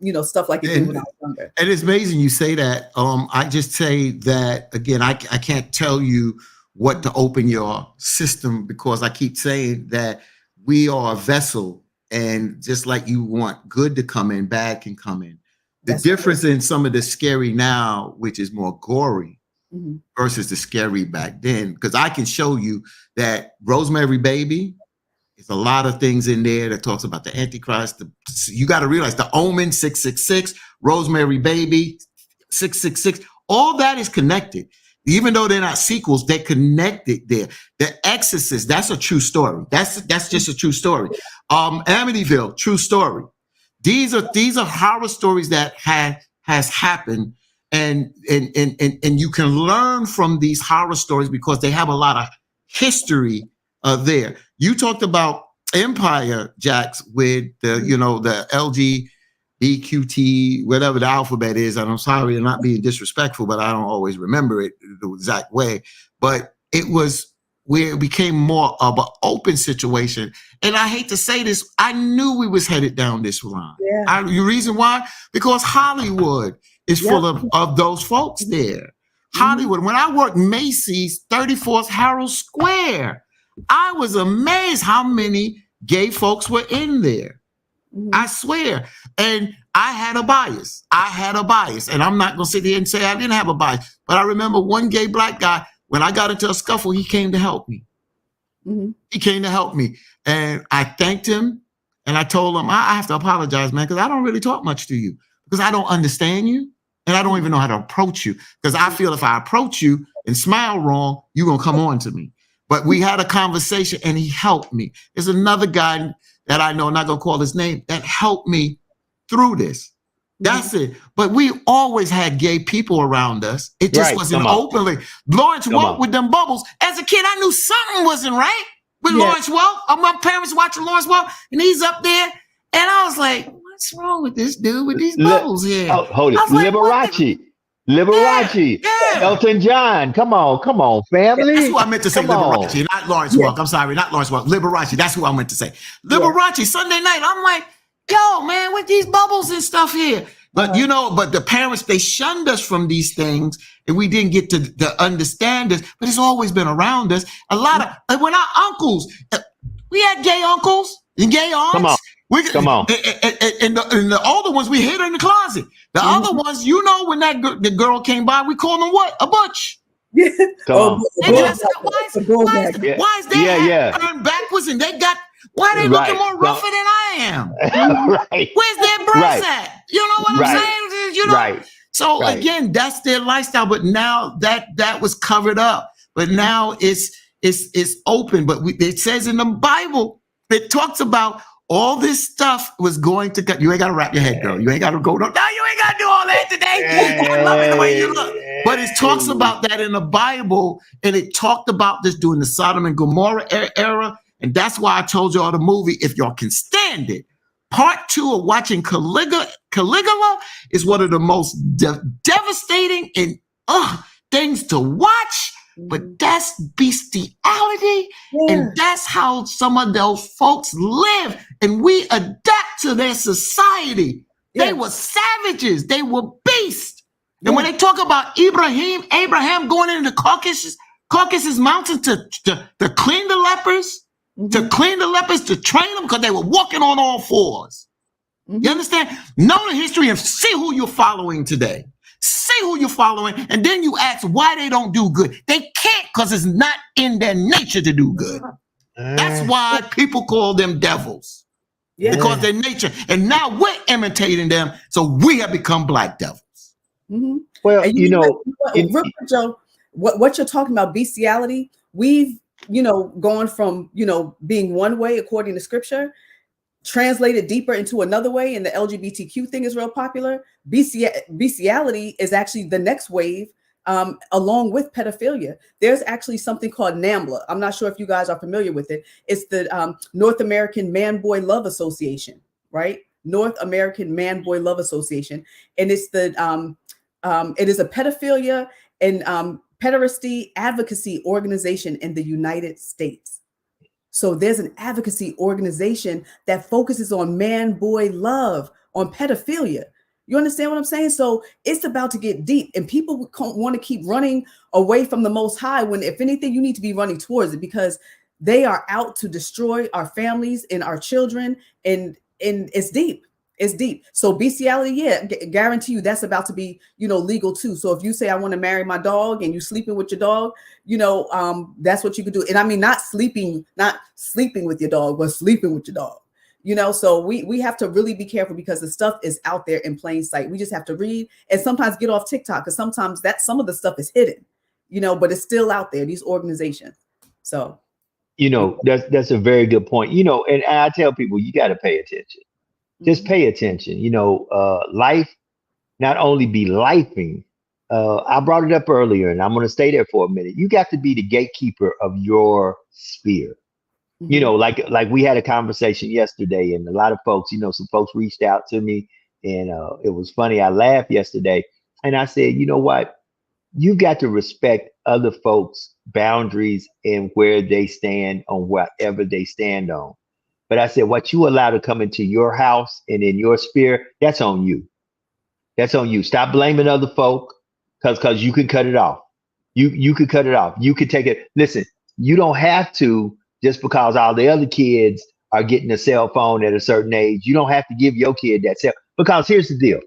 you know, stuff like it did when I was younger. And it's amazing you say that. I just say that again, I can't tell you what to open your system, because I keep saying that we are a vessel, and just like you want good to come in, bad can come in. The difference in some of the scary now, which is more gory, versus the scary back then, because I can show you that Rosemary Baby, there's a lot of things in there that talks about the Antichrist. You got to realize the Omen 666, Rosemary Baby 666, all that is connected. Even though they're not sequels, they're connected there. The Exorcist, that's a true story. That's just a true story. Amityville, true story. These are horror stories that has happened, and you can learn from these horror stories because they have a lot of history there. You talked about Empire, Jax, with the, you know, the LGBTQT, whatever the alphabet is. And I'm sorry, I'm not being disrespectful, but I don't always remember it the exact way. But it was where it became more of an open situation. And I hate to say this, I knew we was headed down this line. Yeah. The reason why? Because Hollywood is full of those folks there. Hollywood. When I worked Macy's 34th Herald Square, I was amazed how many gay folks were in there. I swear. And I had a bias. And I'm not going to sit here and say I didn't have a bias. But I remember one gay black guy, when I got into a scuffle, he came to help me. He came to help me. And I thanked him. And I told him, I have to apologize, man, because I don't really talk much to you, because I don't understand you. And I don't even know how to approach you, because I feel if I approach you and smile wrong, you're going to come on to me. But we had a conversation and he helped me. There's another guy that I know, I'm not going to call his name, that helped me through this. That's it. But we always had gay people around us. It just wasn't openly. Lawrence Welk with them bubbles. As a kid, I knew something wasn't right with Lawrence Welk. My parents watching Lawrence Welk, and he's up there. And I was like, what's wrong with this dude with these bubbles here? Oh, hold it. Like, Liberace. Yeah. Elton John. Come on, family. That's who I meant to say, Liberace, not Lawrence Welk. I'm sorry, not Lawrence Welk. Liberace. That's who I meant to say. Liberace, Sunday night. I'm like, yo, man, with these bubbles and stuff here. But you know, but the parents, they shunned us from these things, and we didn't get to understand this, but it's always been around us. A lot of, when our uncles, we had gay uncles and gay aunts. Come on. And the older ones, we hid in the closet. The other ones, you know, when the girl came by, we called them what? A butch. Why is their hair turned backwards, and why are they looking more rougher than I am? Where's their breasts at? You know what I'm saying? You know? So again, that's their lifestyle. But now that was covered up. But now it's open. But it says in the Bible, it talks about all this stuff was going to cut. You ain't got to wrap your head, girl. You ain't got to go. No, you ain't got to do all that today. I love it the way you look. But it talks about that in the Bible, and it talked about this during the Sodom and Gomorrah era. And that's why I told y'all the movie, if y'all can stand it, part 2 of watching Caligula is one of the most devastating and things to watch. But that's bestiality, and that's how some of those folks live, and we adapt to their society. They were savages. They were beasts. And when they talk about Abraham going into Caucasus Mountain to clean the lepers, to train them, because they were walking on all fours. You understand? Know the history and see who you're following today. See who you're following, and then you ask why they don't do good. They can't, because it's not in their nature to do good. That's why people call them devils, because their nature. And now we're imitating them, so we have become black devils. Well, you know, Joe, what you're talking about, bestiality, we've, you know, gone from, you know, being one way according to scripture. translated deeper into another way, and the LGBTQ thing is real popular, bestiality is actually the next wave, along with pedophilia. There's actually something called NAMBLA. I'm not sure if you guys are familiar with it. It's the North American Man-Boy Love Association, right? North American Man-Boy Love Association. And it's the it is a pedophilia and pederasty advocacy organization in the United States. So there's an advocacy organization that focuses on man-boy love, on pedophilia. You understand what I'm saying? So it's about to get deep, and people want to keep running away from the Most High when, if anything, you need to be running towards it, because they are out to destroy our families and our children, and it's deep. It's deep. So bestiality, yeah, guarantee you that's about to be, legal too. So if you say I want to marry my dog and you sleeping with your dog, that's what you could do. And I mean, not sleeping with your dog, but sleeping with your dog. So we have to really be careful, because the stuff is out there in plain sight. We just have to read and sometimes get off TikTok, because sometimes some of the stuff is hidden, but it's still out there, these organizations. So, that's a very good point. And I tell people, you got to pay attention. Just pay attention. Life not only be lifing. I brought it up earlier, and I'm going to stay there for a minute. You got to be the gatekeeper of your sphere. Like we had a conversation yesterday, and a lot of folks, some folks reached out to me, and it was funny. I laughed yesterday, and I said, you know what? You got to respect other folks' boundaries and where they stand on whatever they stand on. But I said, what you allow to come into your house and in your sphere, that's on you. That's on you. Stop blaming other folk, because you can cut it off. You could cut it off. You could take it. Listen, you don't have to, just because all the other kids are getting a cell phone at a certain age. You don't have to give your kid that cell. Because here's the deal.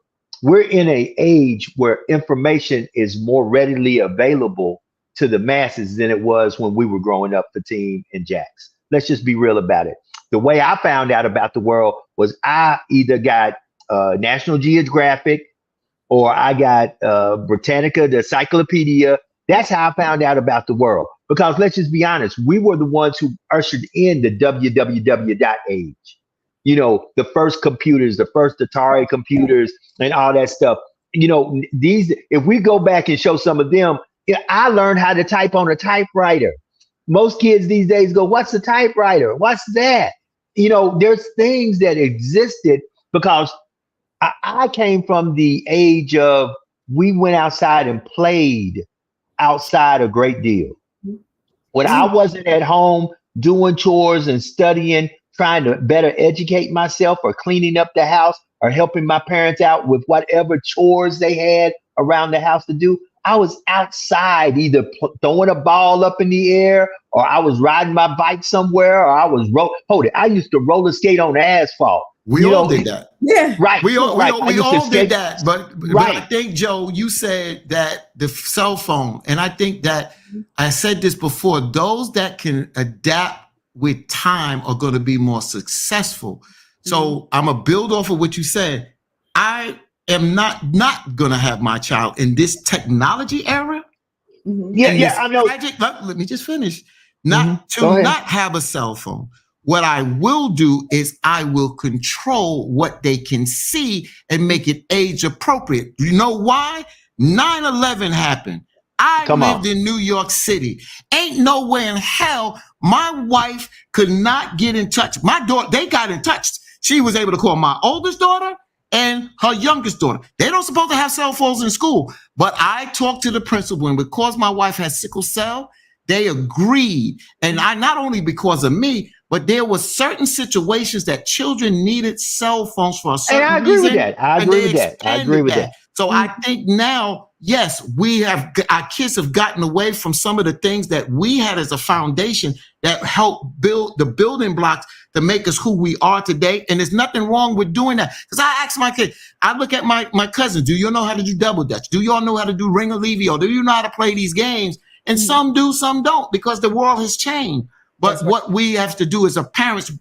We're in an age where information is more readily available to the masses than it was when we were growing up, Fatim and Jax. Let's just be real about it. The way I found out about the world was I either got National Geographic or I got Britannica, the encyclopedia. That's how I found out about the world. Because let's just be honest, we were the ones who ushered in the www age. The first computers, the first Atari computers and all that stuff. If we go back and show some of them, I learned how to type on a typewriter. Most kids these days go, what's a typewriter? What's that? There's things that existed because I came from the age of, we went outside and played outside a great deal. When I wasn't at home doing chores and studying, trying to better educate myself, or cleaning up the house, or helping my parents out with whatever chores they had around the house to do, I was outside either throwing a ball up in the air, or I was riding my bike somewhere, or I was I used to roller skate on asphalt. We all did that. Yeah. Right. We all did that. But right. I think, Joe, you said that the cell phone, and I think that I said this before, those that can adapt with time are going to be more successful. So I'm going to build off of what you said. I am not going to have my child in this technology era. Yeah, I know. Let me just finish. Not have a cell phone. What I will do is I will control what they can see and make it age appropriate. You know why? 9/11 happened. I lived in New York City. Ain't no way in hell my wife could not get in touch. My daughter, they got in touch. She was able to call my oldest daughter and her youngest daughter. They don't supposed to have cell phones in school. But I talked to the principal, and because my wife has sickle cell, they agreed. And I, not only because of me, but there were certain situations that children needed cell phones for a certain reason. I agree with that. So I think now, yes, our kids have gotten away from some of the things that we had as a foundation that helped build the building blocks to make us who we are today. And there's nothing wrong with doing that. Because I ask my kids, I look at my cousins, do you know how to do double dutch? Do y'all know how to do ring a levio? Do you know how to play these games? And some do, some don't, because the world has changed. But what we have to do as a parents,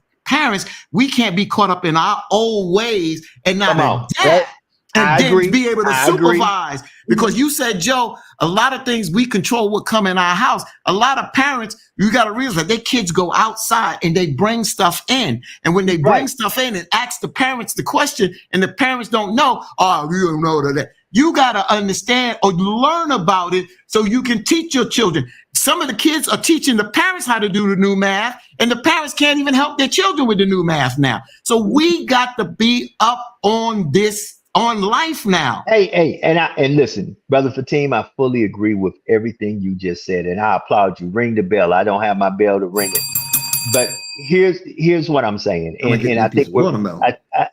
we can't be caught up in our old ways and not adapt And then agree. be able to I agree. supervise. Because you said, Joe, a lot of things we control what come in our house. A lot of parents, you got to realize that their kids go outside and they bring stuff in. And when they bring stuff in and ask the parents the question, and the parents don't know, oh, you don't know that. You got to understand or learn about it so you can teach your children. Some of the kids are teaching the parents how to do the new math, and the parents can't even help their children with the new math now. So we got to be up on this, on life now. Hey, and listen, Brother Fatim, I fully agree with everything you just said, and I applaud you. Ring the bell. I don't have my bell to ring it, but here's what I'm saying, and I think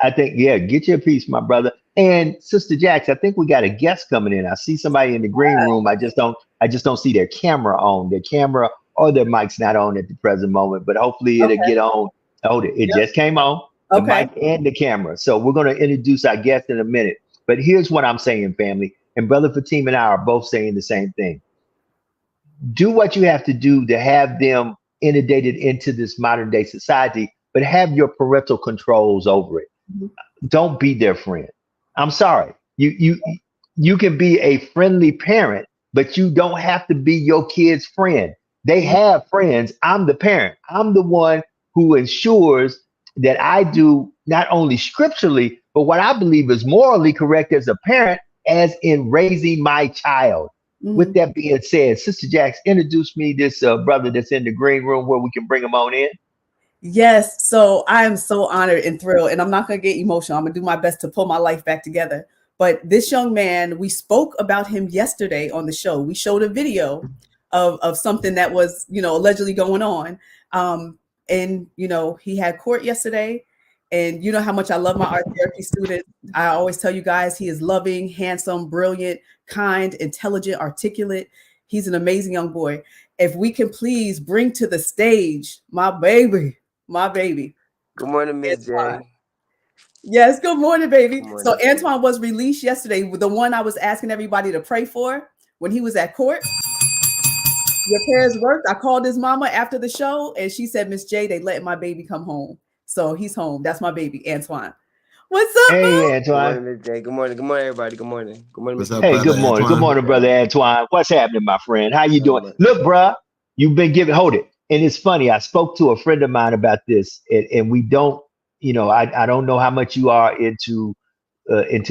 I think get your piece, my brother. And Sister Jax, I think we got a guest coming in. I see somebody in the green room. I just don't see their camera on. Their camera or their mic's not on at the present moment, but hopefully it'll get on. Oh, it just came on. The mic and the camera. So we're going to introduce our guest in a minute. But here's what I'm saying, family. And Brother Fatim and I are both saying the same thing. Do what you have to do to have them inundated into this modern day society, but have your parental controls over it. Don't be their friend. I'm sorry. You can be a friendly parent, but you don't have to be your kid's friend. They have friends. I'm the parent. I'm the one who ensures that I do not only scripturally, but what I believe is morally correct as a parent, as in raising my child. With that being said, Sister Jax, introduce me this brother that's in the green room where we can bring him on in. Yes. So I am so honored and thrilled, and I'm not going to get emotional. I'm going to do my best to pull my life back together. But this young man, we spoke about him yesterday on the show. We showed a video of something that was, allegedly going on. And, he had court yesterday, and you know how much I love my art therapy student. I always tell you guys, he is loving, handsome, brilliant, kind, intelligent, articulate. He's an amazing young boy. If we can please bring to the stage my baby. Good morning, Miss J. Yes, good morning, baby. Good morning. So Antoine was released yesterday, the one I was asking everybody to pray for when he was at court. Your prayers worked. I called his mama after the show, and she said, Miss J, they let my baby come home. So he's home. That's my baby, Antoine. What's up? Hey, Antoine. Good morning, Miss J. Good morning. Good morning, everybody. Good morning. Good morning. What's up, Hey, brother good morning. Antoine? Good morning, brother Antoine. What's happening, my friend? How you doing? Much. Look, bruh, you've been hold it. And it's funny. I spoke to a friend of mine about this, and we don't, I don't know how much you are into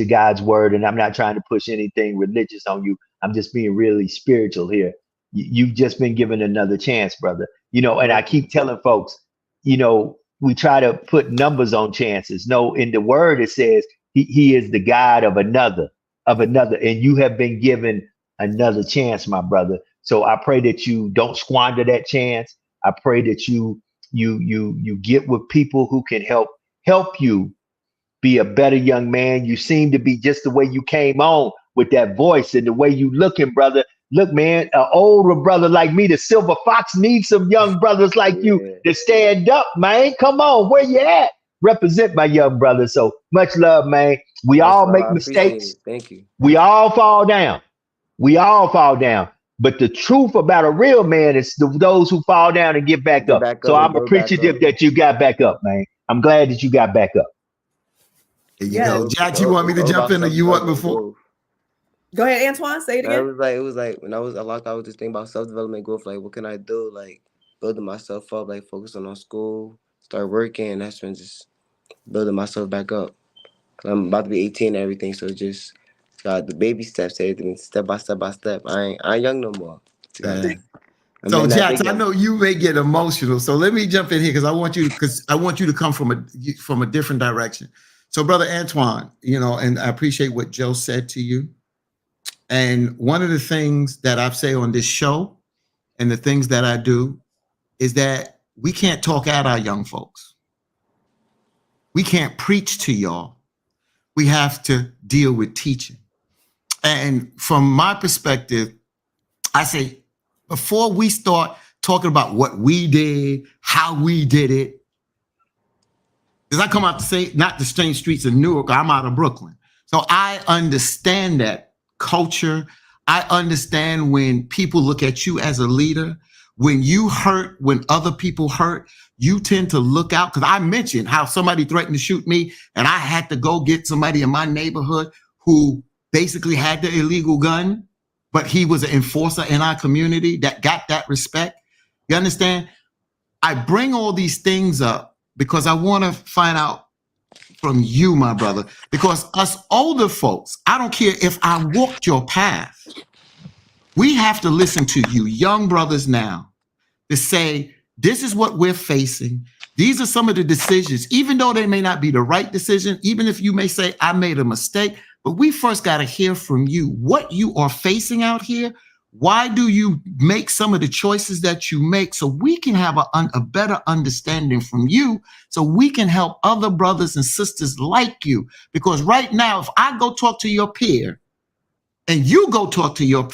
God's word, and I'm not trying to push anything religious on you. I'm just being really spiritual here. You've just been given another chance, brother. And I keep telling folks, we try to put numbers on chances. No, in the word it says he is the God of another, and you have been given another chance, my brother. So I pray that you don't squander that chance. I pray that you get with people who can help you be a better young man. You seem to be just the way you came on with that voice and the way you looking, brother. Look, man, an older brother like me, the Silver Fox, needs some young brothers like you to stand up, man. Come on, where you at? Represent my young brother. So much love, man. We all make mistakes. Thank you. We all fall down. But the truth about a real man is those who fall down and get back up. So I'm appreciative that you got back up, man. I'm glad that you got back up. There you go. Jack, you want me to jump in or you want before? Go ahead, Antoine. Say it again. It was like when I was locked out with this thing about self-development growth, like what can I do? Like building myself up, like focusing on school, start working, and that's when just building myself back up. I'm about to be 18 and everything, so just got the baby steps, everything step by step. I ain't young no more. So Jack, I know you may get emotional, so let me jump in here because I want you to come from a different direction. So brother Antoine, and I appreciate what Joe said to you. And one of the things that I've said on this show and the things that I do is that we can't talk at our young folks. We can't preach to y'all. We have to deal with teaching. And from my perspective, I say, before we start talking about what we did, how we did it, because I come out to say, not the same streets of Newark, I'm out of Brooklyn. So I understand that culture. I understand when people look at you as a leader, when you hurt, when other people hurt, you tend to look out. Because I mentioned how somebody threatened to shoot me and I had to go get somebody in my neighborhood who basically had the illegal gun, but he was an enforcer in our community that got that respect. You understand? I bring all these things up because I want to find out from you, my brother, because us older folks, I don't care if I walked your path. We have to listen to you young brothers now to say, this is what we're facing. These are some of the decisions, even though they may not be the right decision, even if you may say, I made a mistake, but we first got to hear from you what you are facing out here. Why do you make some of the choices that you make so we can have a better understanding from you so we can help other brothers and sisters like you? Because right now, if I go talk to your peer and you go talk to your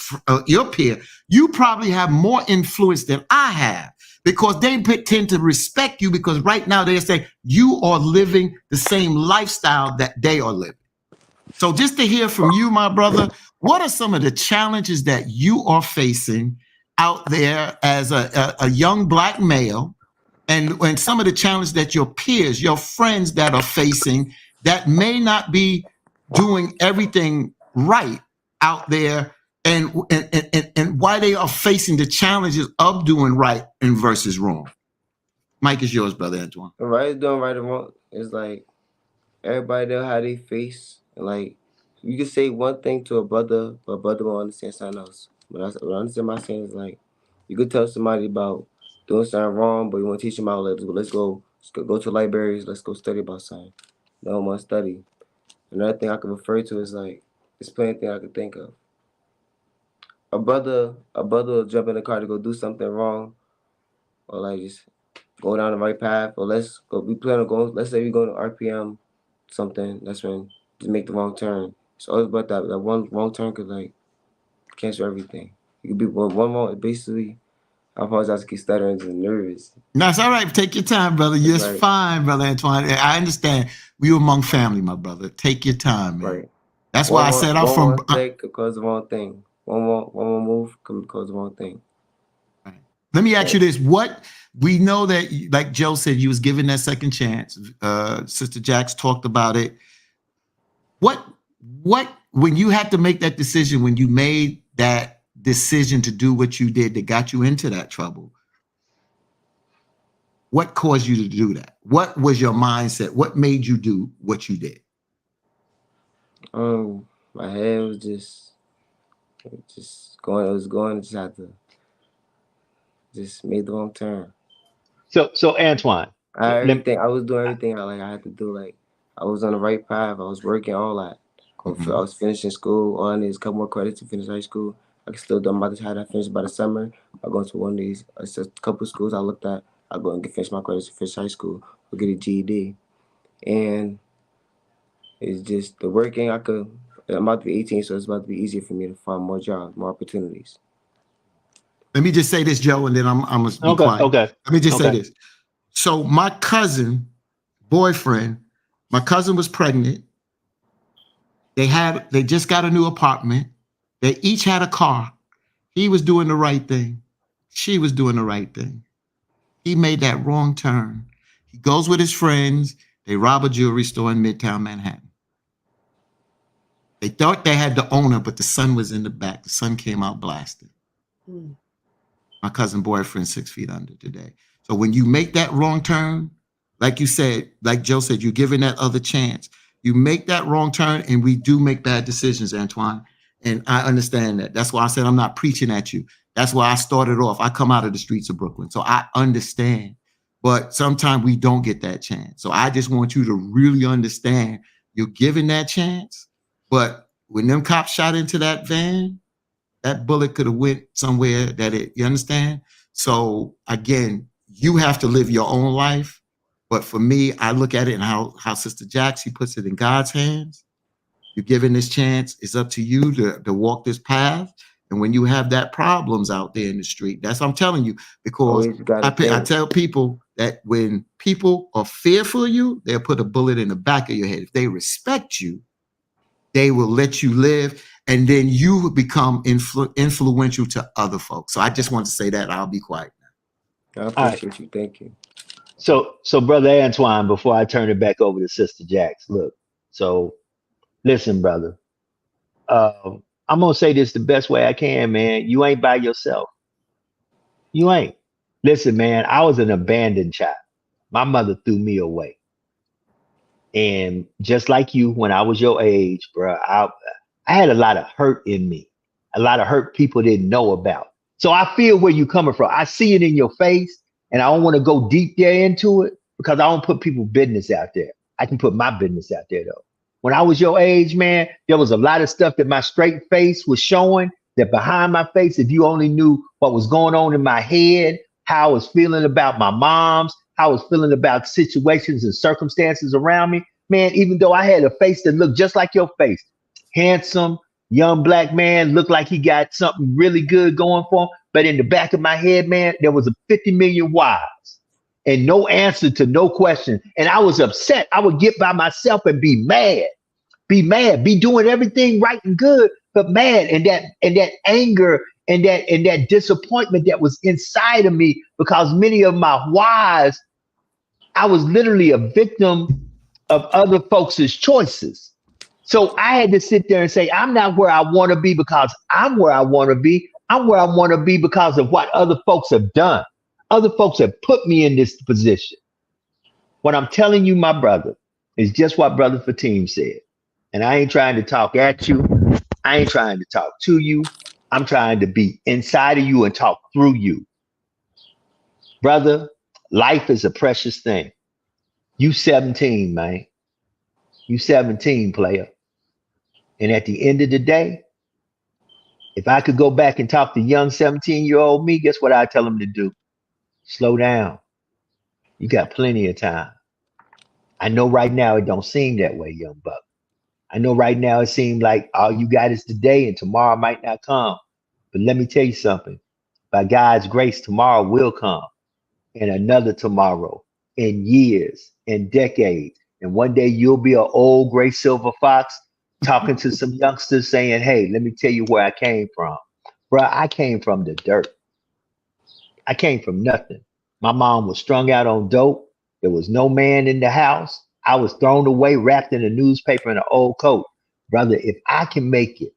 peer, you probably have more influence than I have because they tend to respect you because right now they say you are living the same lifestyle that they are living. So just to hear from you, my brother, what are some of the challenges that you are facing out there as a young Black male and some of the challenges that your peers, your friends that are facing that may not be doing everything right out there and why they are facing the challenges of doing right and versus wrong? Mike is yours, brother Antoine. Right is doing right and wrong. It's like everybody know how they face. Like you can say one thing to a brother, but a brother won't understand something else. What I understand my saying is like you could tell somebody about doing something wrong, but you want to teach them out. Let's go to libraries. Let's go study about something. No one want to study. Another thing I could refer to is like there's plenty of things I could think of. A brother will jump in the car to go do something wrong, or like just go down the right path, or let's go. We plan on going. Let's say we go to RPM, something. That's when just make the wrong turn. It's always about that one wrong turn could like cancel everything. You could be one wrong. Basically, I apologize to keep stuttering and nervous. No, it's all right. Take your time, brother. You're right. Fine, brother Antoine. I understand. We were among family, my brother. Take your time, man. Right. That's why I said I'm from. One mistake could cause the wrong thing. One more move could cause the wrong thing. Right. Let me ask you this: what we know that, like Joe said, you was given that second chance. Sister Jax talked about it. What when you had to make that decision, when you made that decision to do what you did that got you into that trouble, what caused you to do that? What was your mindset? What made you do what you did? My head was just going. It was going. Just had to just made the wrong turn. So Antoine, I was doing everything I had to do. Like I was on the right path. I was working all that. Mm-hmm. I was finishing school. All I need is a couple more credits to finish high school. I can still do. I'm about to have that finished by the summer. I'll go to one of these. It's just a couple of schools I looked at. I'll go and finish my credits to finish high school. I'll get a GED. And it's just the working. I'm about to be 18, so it's about to be easier for me to find more jobs, more opportunities. Let me just say this, Joe, and then I'm gonna be quiet. Okay. Let me just say this. So my cousin, boyfriend, my cousin was pregnant. They just got a new apartment. They each had a car. He was doing the right thing. She was doing the right thing. He made that wrong turn. He goes with his friends. They rob a jewelry store in Midtown Manhattan. They thought they had the owner, but the son was in the back. The son came out blasted. My cousin boyfriend 6 feet under today. So when you make that wrong turn, like you said, like Joe said, you're giving that other chance. You make that wrong turn, and we do make bad decisions, Antoine. And I understand that. That's why I said I'm not preaching at you. That's why I started off. I come out of the streets of Brooklyn, so I understand. But sometimes we don't get that chance. So I just want you to really understand you're given that chance. But when them cops shot into that van, that bullet could have went somewhere you understand? So again, you have to live your own life. But for me, I look at it and how Sister Jax, he puts it in God's hands. You're given this chance. It's up to you to walk this path. And when you have that problems out there in the street, that's what I'm telling you. Because I tell people that when people are fearful of you, they'll put a bullet in the back of your head. If they respect you, they will let you live. And then you become influential to other folks. So I just want to say that. I'll be quiet now. I appreciate you. Thank you. So brother Antoine, before I turn it back over to Sister Jax, look. So listen, brother. I'm gonna say this the best way I can, man. You ain't by yourself. You ain't. Listen, man, I was an abandoned child. My mother threw me away. And just like you, when I was your age, bro, I had a lot of hurt in me, a lot of hurt people didn't know about. So I feel where you coming from. I see it in your face, and I don't want to go deep there into it because I don't put people business out there. I can put my business out there though. When I was your age, man, there was a lot of stuff that my straight face was showing that behind my face, if you only knew what was going on in my head, how I was feeling about my mom's, how I was feeling about situations and circumstances around me, man, even though I had a face that looked just like your face, handsome, young black man, looked like he got something really good going for him. But in the back of my head, man, there was a 50 million whys and no answer to no question. And I was upset. I would get by myself and be mad, be doing everything right and good, but mad. And that anger and that disappointment that was inside of me because many of my whys, I was literally a victim of other folks' choices. So I had to sit there and say, I'm not where I want to be because I'm where I want to be. I'm where I want to be because of what other folks have done. Other folks have put me in this position. What I'm telling you, my brother, is just what Brother Fatim said. And I ain't trying to talk at you. I ain't trying to talk to you. I'm trying to be inside of you and talk through you. Brother, life is a precious thing. You 17, man. You 17, player. And at the end of the day, if I could go back and talk to young 17-year-old me, guess what I tell him to do? Slow down. You got plenty of time. I know right now it don't seem that way, young buck. I know right now it seems like all you got is today and tomorrow might not come. But let me tell you something. By God's grace, tomorrow will come. And another tomorrow, in years, in decades. And one day you'll be an old gray silver fox talking to some youngsters saying, hey, let me tell you where I came from. Bruh, I came from the dirt. I came from nothing. My mom was strung out on dope. There was no man in the house. I was thrown away, wrapped in a newspaper in an old coat. Brother, if I can make it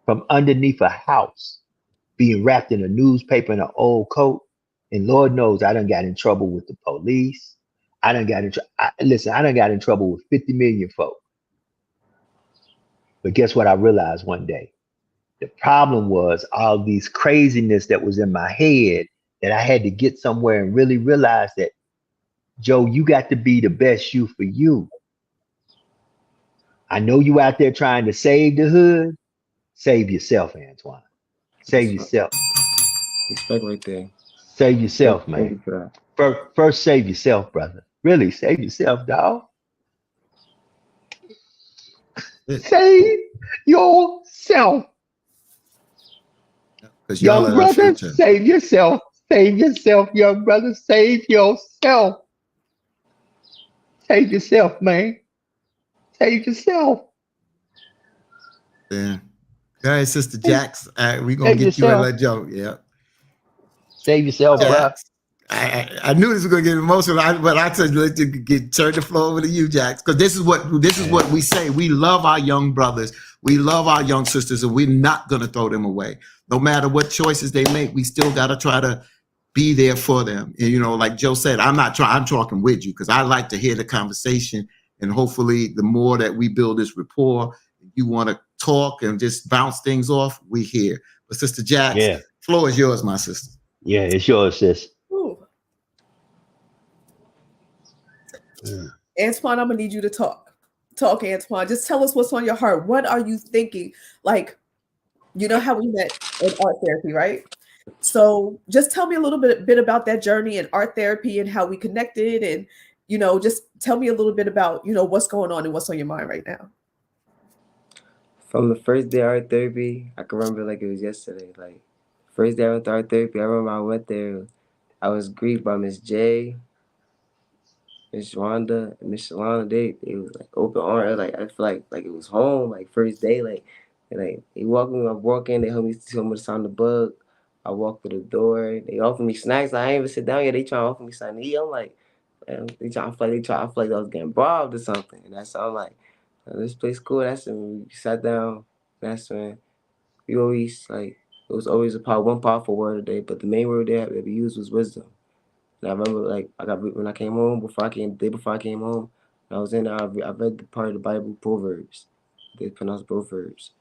from underneath a house, being wrapped in a newspaper in an old coat, and Lord knows I done got in trouble with the police. I done got in listen, I done got in trouble with 50 million folk. But guess what I realized one day? The problem was all these craziness that was in my head that I had to get somewhere and really realize that, Joe, you got to be the best you for you. I know you out there trying to save the hood. Save yourself, Antoine. Save yourself. Respect right there. Save yourself, Thank man. you for that. First, save yourself, brother. Really, save yourself, dog. Save yourself. Because y'all Young let us brother, future. save yourself. Save yourself, young brother. Save yourself. Save yourself, man. Save yourself. Yeah. All right, Sister Jax. We're going Save to get you and yourself. let Joe. Yeah. Save yourself, bro. Jax. I knew this was going to get emotional, but I said let's turn the floor over to you, Jax, because this is what we say. We love our young brothers, we love our young sisters, and we're not going to throw them away. No matter what choices they make, we still got to try to be there for them. And like Joe said, I'm talking with you because I like to hear the conversation, and hopefully, the more that we build this rapport, you want to talk and just bounce things off, we here. But Sister Jax, Yeah. floor is yours, my sister. Yeah, it's yours, sis. Ooh. Antoine, I'm gonna need you to talk. Talk, Antoine. Just tell us what's on your heart. What are you thinking? Like, you know how we met in art therapy, right? So just tell me a little bit about that journey in art therapy and how we connected, and just tell me a little bit about what's going on and what's on your mind right now. From the first day of art therapy, I can remember like it was yesterday. Like, first day I went to art therapy, I remember I went there. I was greeted by Miss J, Miss Wanda, and Miss Shalana. They was like open arms. Like, I feel like it was home. Like, first day, like they walked me. I walk in, they helped me to sign the book. I walked through the door. They offered me snacks. I ain't even sit down yet. They trying to offer me something to eat. I'm like, man, I feel like I was getting robbed or something. And that's how I'm like, this place cool. That's and we sat down. that's when we always like it was always one powerful word a day, but the main word that we used was wisdom. And I remember like when I came home the day before I came home, and I was in there, I read the part of the Bible, Proverbs. They pronounce Proverbs.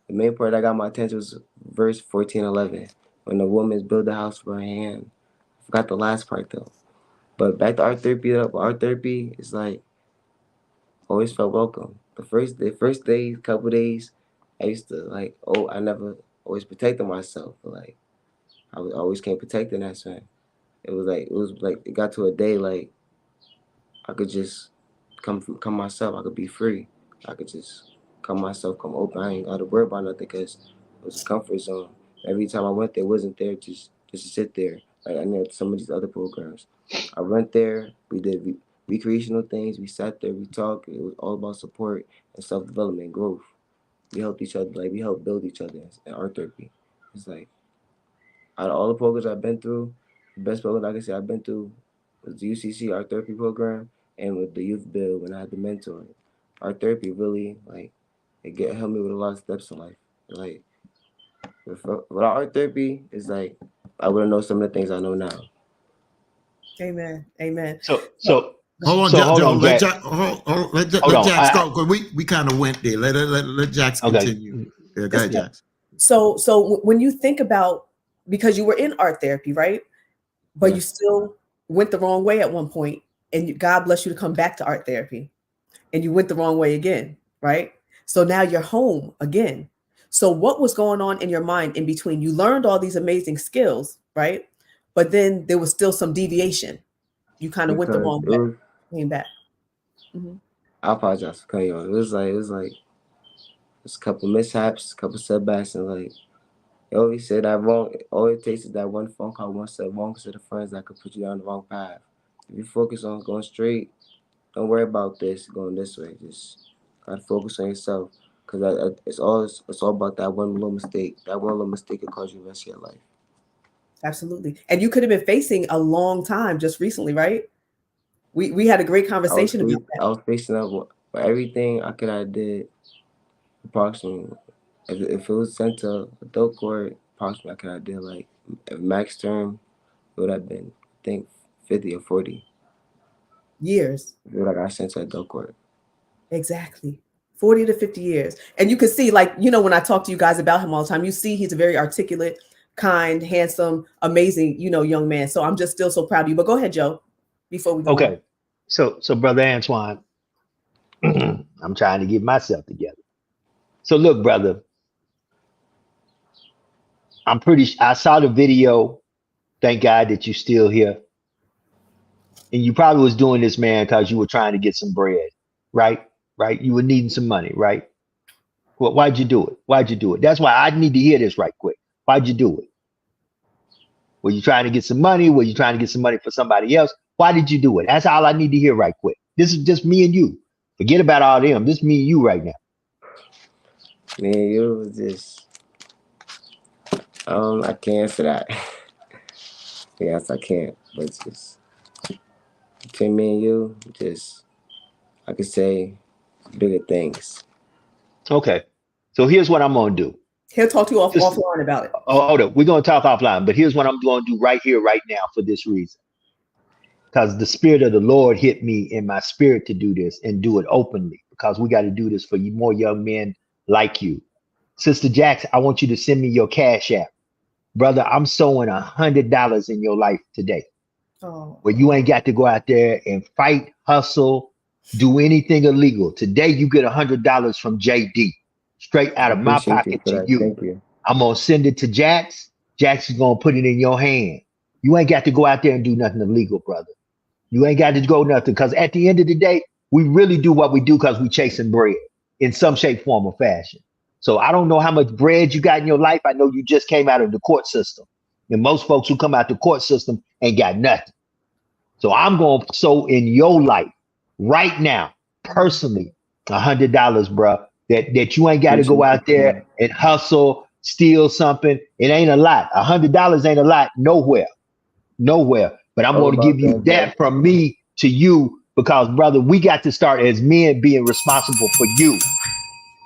The main part that got my attention was verse 14:11, when the woman built the house with her hand. I forgot the last part though. But back to art therapy. Art therapy is like always felt welcome. The first day, couple days, I used to like I never always protected myself, but like I always can't protect in that sense. It was like it got to a day like I could just come myself. I could be free. I could just come myself, come open. I ain't got to worry about nothing because it was a comfort zone. Every time I went there, wasn't there just to sit there. Like I know some of these other programs. I went there. We did recreational things. We sat there. We talked. It was all about support and self-development, growth. We helped each other. Like we helped build each other in art therapy. It's like out of all the programs I've been through, the best program I can say I've been through was the UCC art therapy program and with the youth build when I had the mentor. Art therapy really like helped me with a lot of steps in life. Like without art therapy, it's like I wouldn't know some of the things I know now. Amen. Amen. So hold on, let Jax go because we kind of went there. Let Jax continue. Yeah, go ahead, Jax. So when you think about, because you were in art therapy, right? But you still went the wrong way at one point, and God bless you to come back to art therapy, and you went the wrong way again, right? So now you're home again. So what was going on in your mind in between? You learned all these amazing skills, right? But then there was still some deviation. You kind of went the wrong way, came back. Mm-hmm. I apologize for cutting you off. It was like a couple mishaps, a couple setbacks, and like they always say that wrong. All it takes is that one phone call, one wrong set of friends that could put you down the wrong path. If you focus on going straight, don't worry about this going this way. Just gotta focus on yourself, because it's all about that one little mistake. That one little mistake could cause you the rest of your life. Absolutely. And you could have been facing a long time just recently, right? We had a great conversation about that. I was facing up for everything I could have did approximately. If it was sent to adult court, approximately I could have did like a max term, it would have been, I think, 50 or 40 years. It would have got sent to adult court. Exactly. 40 to 50 years. And you can see, like, when I talk to you guys about him all the time, you see he's a very articulate, kind, handsome, amazing, young man. So I'm just still so proud of you. But go ahead, Joe, before we go on. So Brother Antoine, I'm trying to get myself together. So look, brother, I saw the video. Thank God that you're still here. And you probably was doing this, man, because you were trying to get some bread, right? Right? You were needing some money, right? Well, why'd you do it? That's why I need to hear this right quick. Why'd you do it? Were you trying to get some money? Were you trying to get some money for somebody else? Why did you do it? That's all I need to hear right quick. This is just me and you. Forget about all them. This is me and you right now. Me and you just, I can't answer that. Yes, I can't. But just between me and you, just I could say bigger things. Okay. So here's what I'm gonna do. He'll talk to you offline about it. Oh, hold up. We're gonna talk offline, but here's what I'm gonna do right here, right now, for this reason. Because the Spirit of the Lord hit me in my spirit to do this and do it openly, because we got to do this for you, more young men like you. Sister Jax, I want you to send me your Cash App. Brother, I'm sowing $100 in your life today. Where you ain't got to go out there and fight, hustle, do anything illegal. Today you get $100 from JD, straight out of my pocket to you. Thank you. I'm gonna send it to Jax. Jax is gonna put it in your hand. You ain't got to go out there and do nothing illegal, brother. You ain't got to go nothing, because at the end of the day, we really do what we do because we chasing bread in some shape, form, or fashion. So I don't know how much bread you got in your life. I know you just came out of the court system, and most folks who come out the court system ain't got nothing. So I'm going to sow in your life right now, personally, $100, bro, that you ain't got to go out there and hustle, steal something. It ain't a lot. $100 ain't a lot nowhere. But I'm going to give you that from me to you, because, brother, we got to start as men being responsible for you.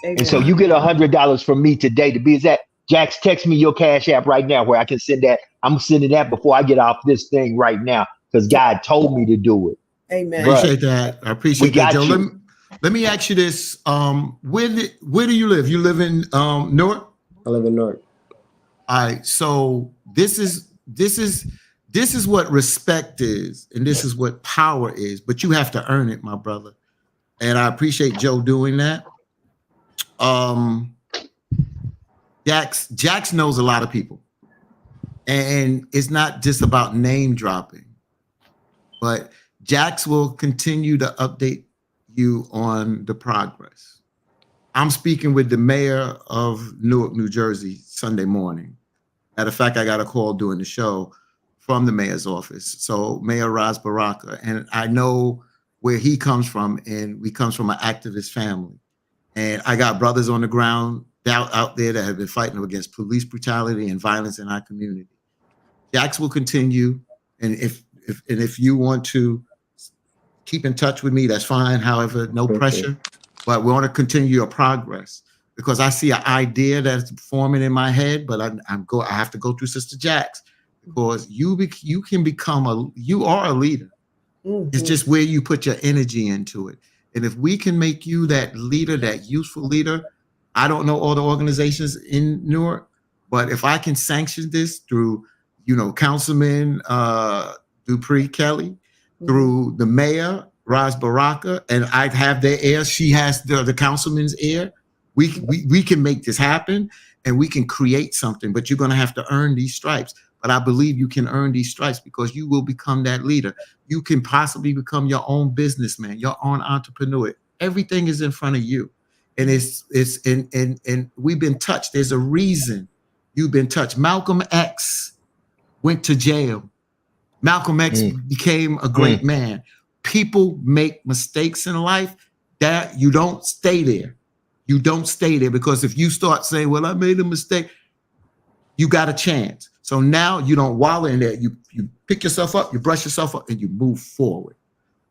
Amen. And so you get $100 from me today. To be exact, Jax, text me your Cash App right now where I can send that. I'm sending that before I get off this thing right now because God told me to do it. Amen. Bruh, Appreciate that. I we appreciate that, got Joe. you. Let me ask you this. Where do you live? You live in Newark? I live in Newark. All right. So this is what respect is, and this is what power is, but you have to earn it, my brother. And I appreciate Joe doing that. Jax knows a lot of people. And it's not just about name dropping, but Jax will continue to update you on the progress. I'm speaking with the mayor of Newark, New Jersey, Sunday morning. Matter of fact, I got a call during the show from the mayor's office. So Mayor Ras Baraka, and I know where he comes from, and we comes from an activist family. And I got brothers on the ground out there that have been fighting against police brutality and violence in our community. Jax will continue, and if you want to keep in touch with me, that's fine. However, no pressure, but we want to continue your progress because I see an idea that's forming in my head, but I have to go through Sister Jax because you can become you are a leader. Mm-hmm. It's just where you put your energy into it. And if we can make you that leader, that useful leader, I don't know all the organizations in Newark, but if I can sanction this through, Councilman Dupree Kelly, through the mayor, Ras Baraka, and I have their ear, she has the councilman's ear, we can make this happen and we can create something, but you're going to have to earn these stripes. But I believe you can earn these stripes because you will become that leader. You can possibly become your own businessman, your own entrepreneur. Everything is in front of you. And and we've been touched. There's a reason you've been touched. Malcolm X went to jail. Malcolm X became a great man. People make mistakes in life that you don't stay there. You don't stay there because if you start saying, well, I made a mistake, you got a chance. So now you don't wallow in there. You pick yourself up, you brush yourself up, and you move forward.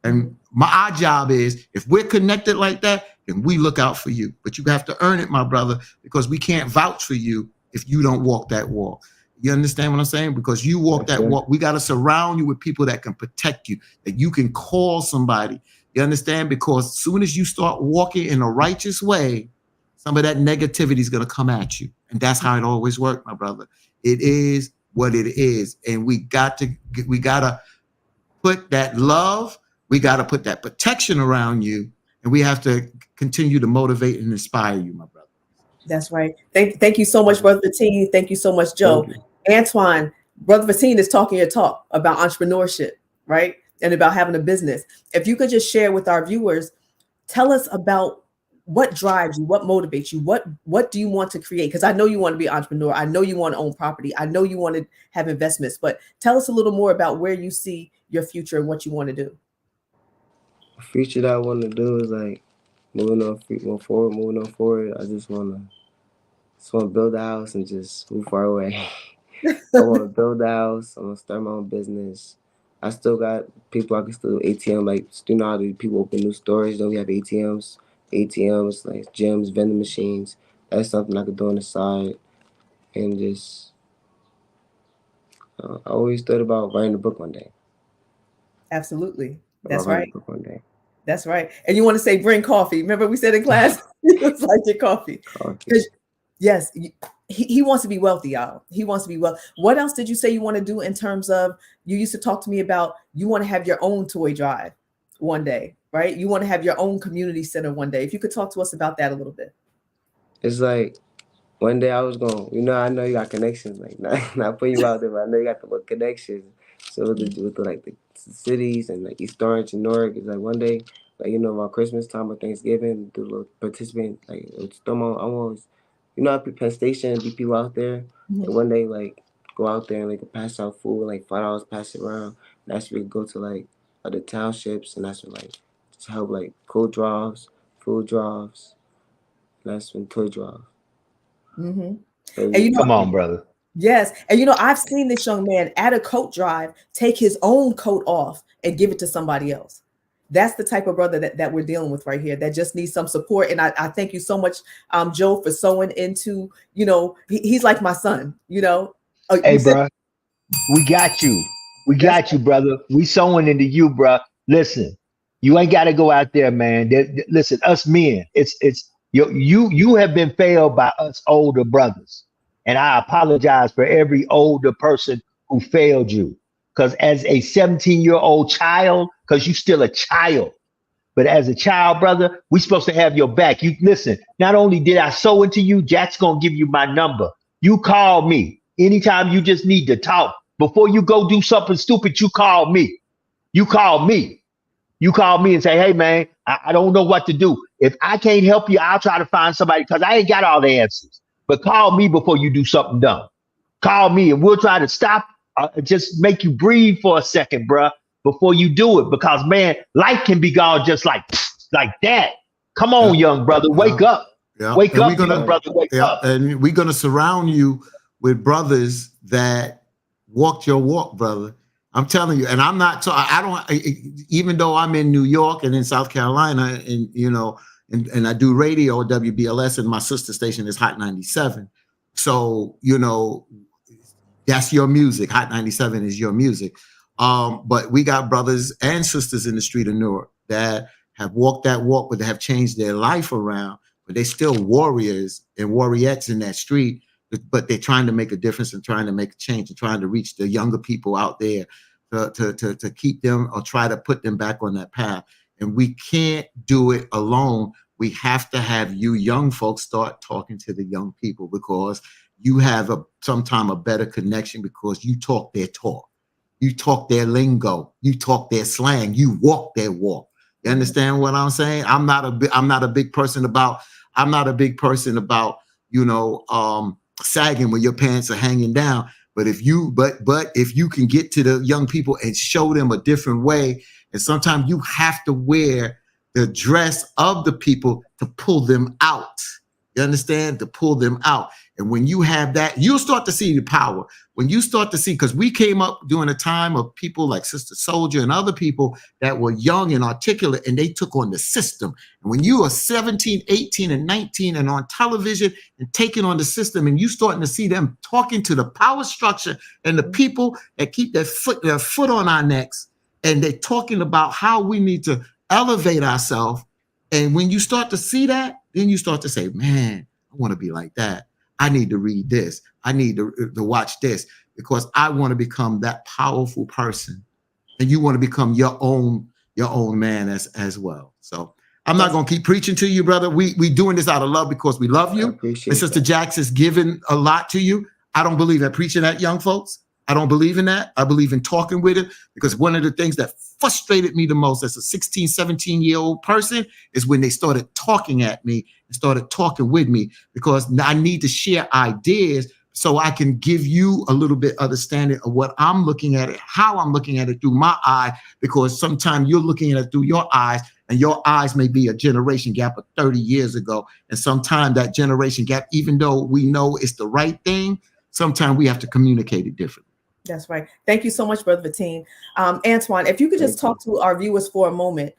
And our job is, if we're connected like that, then we look out for you. But you have to earn it, my brother, because we can't vouch for you if you don't walk that walk. You understand what I'm saying? Because you walk that walk. We got to surround you with people that can protect you, that you can call somebody. You understand? Because as soon as you start walking in a righteous way, some of that negativity is going to come at you. And that's how it always worked, my brother. It is what it is. And we got to put that love, we got to put that protection around you, and we have to continue to motivate and inspire you, my brother. That's right. Thank you so much, Brother Fatine. Thank you so much, Joe. Antoine, Brother Fatine is talking your talk about entrepreneurship, right? And about having a business. If you could just share with our viewers, tell us about what drives you, what motivates you, what do you want to create? Because I know you want to be an entrepreneur. I know you want to own property. I know you want to have investments, but tell us a little more about where you see your future and what you want to do. The future that I want to do is like moving forward. I just want to build a house and just move far away. I want to build a house. I want to start my own business. I still got people I can still do ATM, like, how do people open new stores? Don't we have ATMs, like gyms, vending machines. That's something I could do on the side. And just, I always thought about writing a book one day. Absolutely. That's right. Book one day. That's right. And you want to say, bring coffee. Remember we said in class, it's like your coffee. Yes, he wants to be wealthy, y'all. He wants to be wealthy. What else did you say you want to do in terms of, you used to talk to me about, you want to have your own toy drive one day, right? You want to have your own community center one day. If you could talk to us about that a little bit. It's like, one day I was going, I know you got connections, like not putting you out there, but I know you got the connections. So with the cities and like East Orange and Newark, it's like one day, like, around Christmas time or Thanksgiving, do a little participant, like, I'm always, at Penn Station, be people out there. And one day, like, go out there and like pass out food, like $5, pass it around. And that's where we go to like other townships, and that's when like just help like coat drives, food drives, and that's when toy drive. And come on, brother. Yes. And I've seen this young man at a coat drive take his own coat off and give it to somebody else. That's the type of brother that we're dealing with right here, that just needs some support. And I thank you so much, Joe, for sowing into, he's like my son, Hey, you said bro, we got you. We that's got you, brother. We sowing into you, bro. Listen, you ain't got to go out there, man. Listen, us men, it's you have been failed by us older brothers, and I apologize for every older person who failed you. Because as a 17-year-old child, because you still a child, but as a child, brother, we supposed to have your back. You listen. Not only did I sow into you, Jack's gonna give you my number. You call me anytime you just need to talk. Before you go do something stupid, you call me. You call me. You call me and say, hey man, I don't know what to do. If I can't help you, I'll try to find somebody because I ain't got all the answers. But call me before you do something dumb. Call me and we'll try to stop, just make you breathe for a second, bruh, before you do it. Because man, life can be gone just like that. Come Yeah, on, young brother, wake yeah, up. yeah. Wake And up, young brother, wake yeah, up. and we're gonna surround you with brothers that walked your walk, brother. I'm telling you, and I'm not. So I don't. Even though I'm in New York and in South Carolina, and and I do radio at WBLS, and my sister station is Hot 97. So that's your music. Hot 97 is your music. But we got brothers and sisters in the street of Newark that have walked that walk, but they have changed their life around. But they still warriors and warriorettes in that street. But they're trying to make a difference and trying to make a change and trying to reach the younger people out there to keep them or try to put them back on that path. And we can't do it alone. We have to have you young folks start talking to the young people, because you have sometime a better connection because you talk their talk. You talk their lingo. You talk their slang. You walk their walk. You understand what I'm saying? I'm not a big person about sagging when your pants are hanging down. But if you can get to the young people and show them a different way, and sometimes you have to wear the dress of the people to pull them out. You understand? To pull them out. And when you have that, you'll start to see the power. When you start to see, because we came up during a time of people like Sister Soldier and other people that were young and articulate, and they took on the system. And when you are 17, 18, and 19 and on television and taking on the system, and you starting to see them talking to the power structure and the people that keep their foot on our necks, and they're talking about how we need to elevate ourselves. And when you start to see that, then you start to say, man, I want to be like that. I need to read this. I need to watch this, because I want to become that powerful person. And you want to become your own man as well. So I'm not going to keep preaching to you, brother. We doing this out of love because we love you. And Sister Jax is giving a lot to you. I don't believe in preaching at young folks. I don't believe in that. I believe in talking with it, because one of the things that frustrated me the most as a 16, 17-year-old person is when they started talking at me and started talking with me, because I need to share ideas so I can give you a little bit understanding of what I'm looking at it, how I'm looking at it through my eye, because sometimes you're looking at it through your eyes, and your eyes may be a generation gap of 30 years ago. And sometimes that generation gap, even though we know it's the right thing, sometimes we have to communicate it differently. That's right. Thank you so much, Brother Vateen. Antoine, if you could just talk to our viewers for a moment.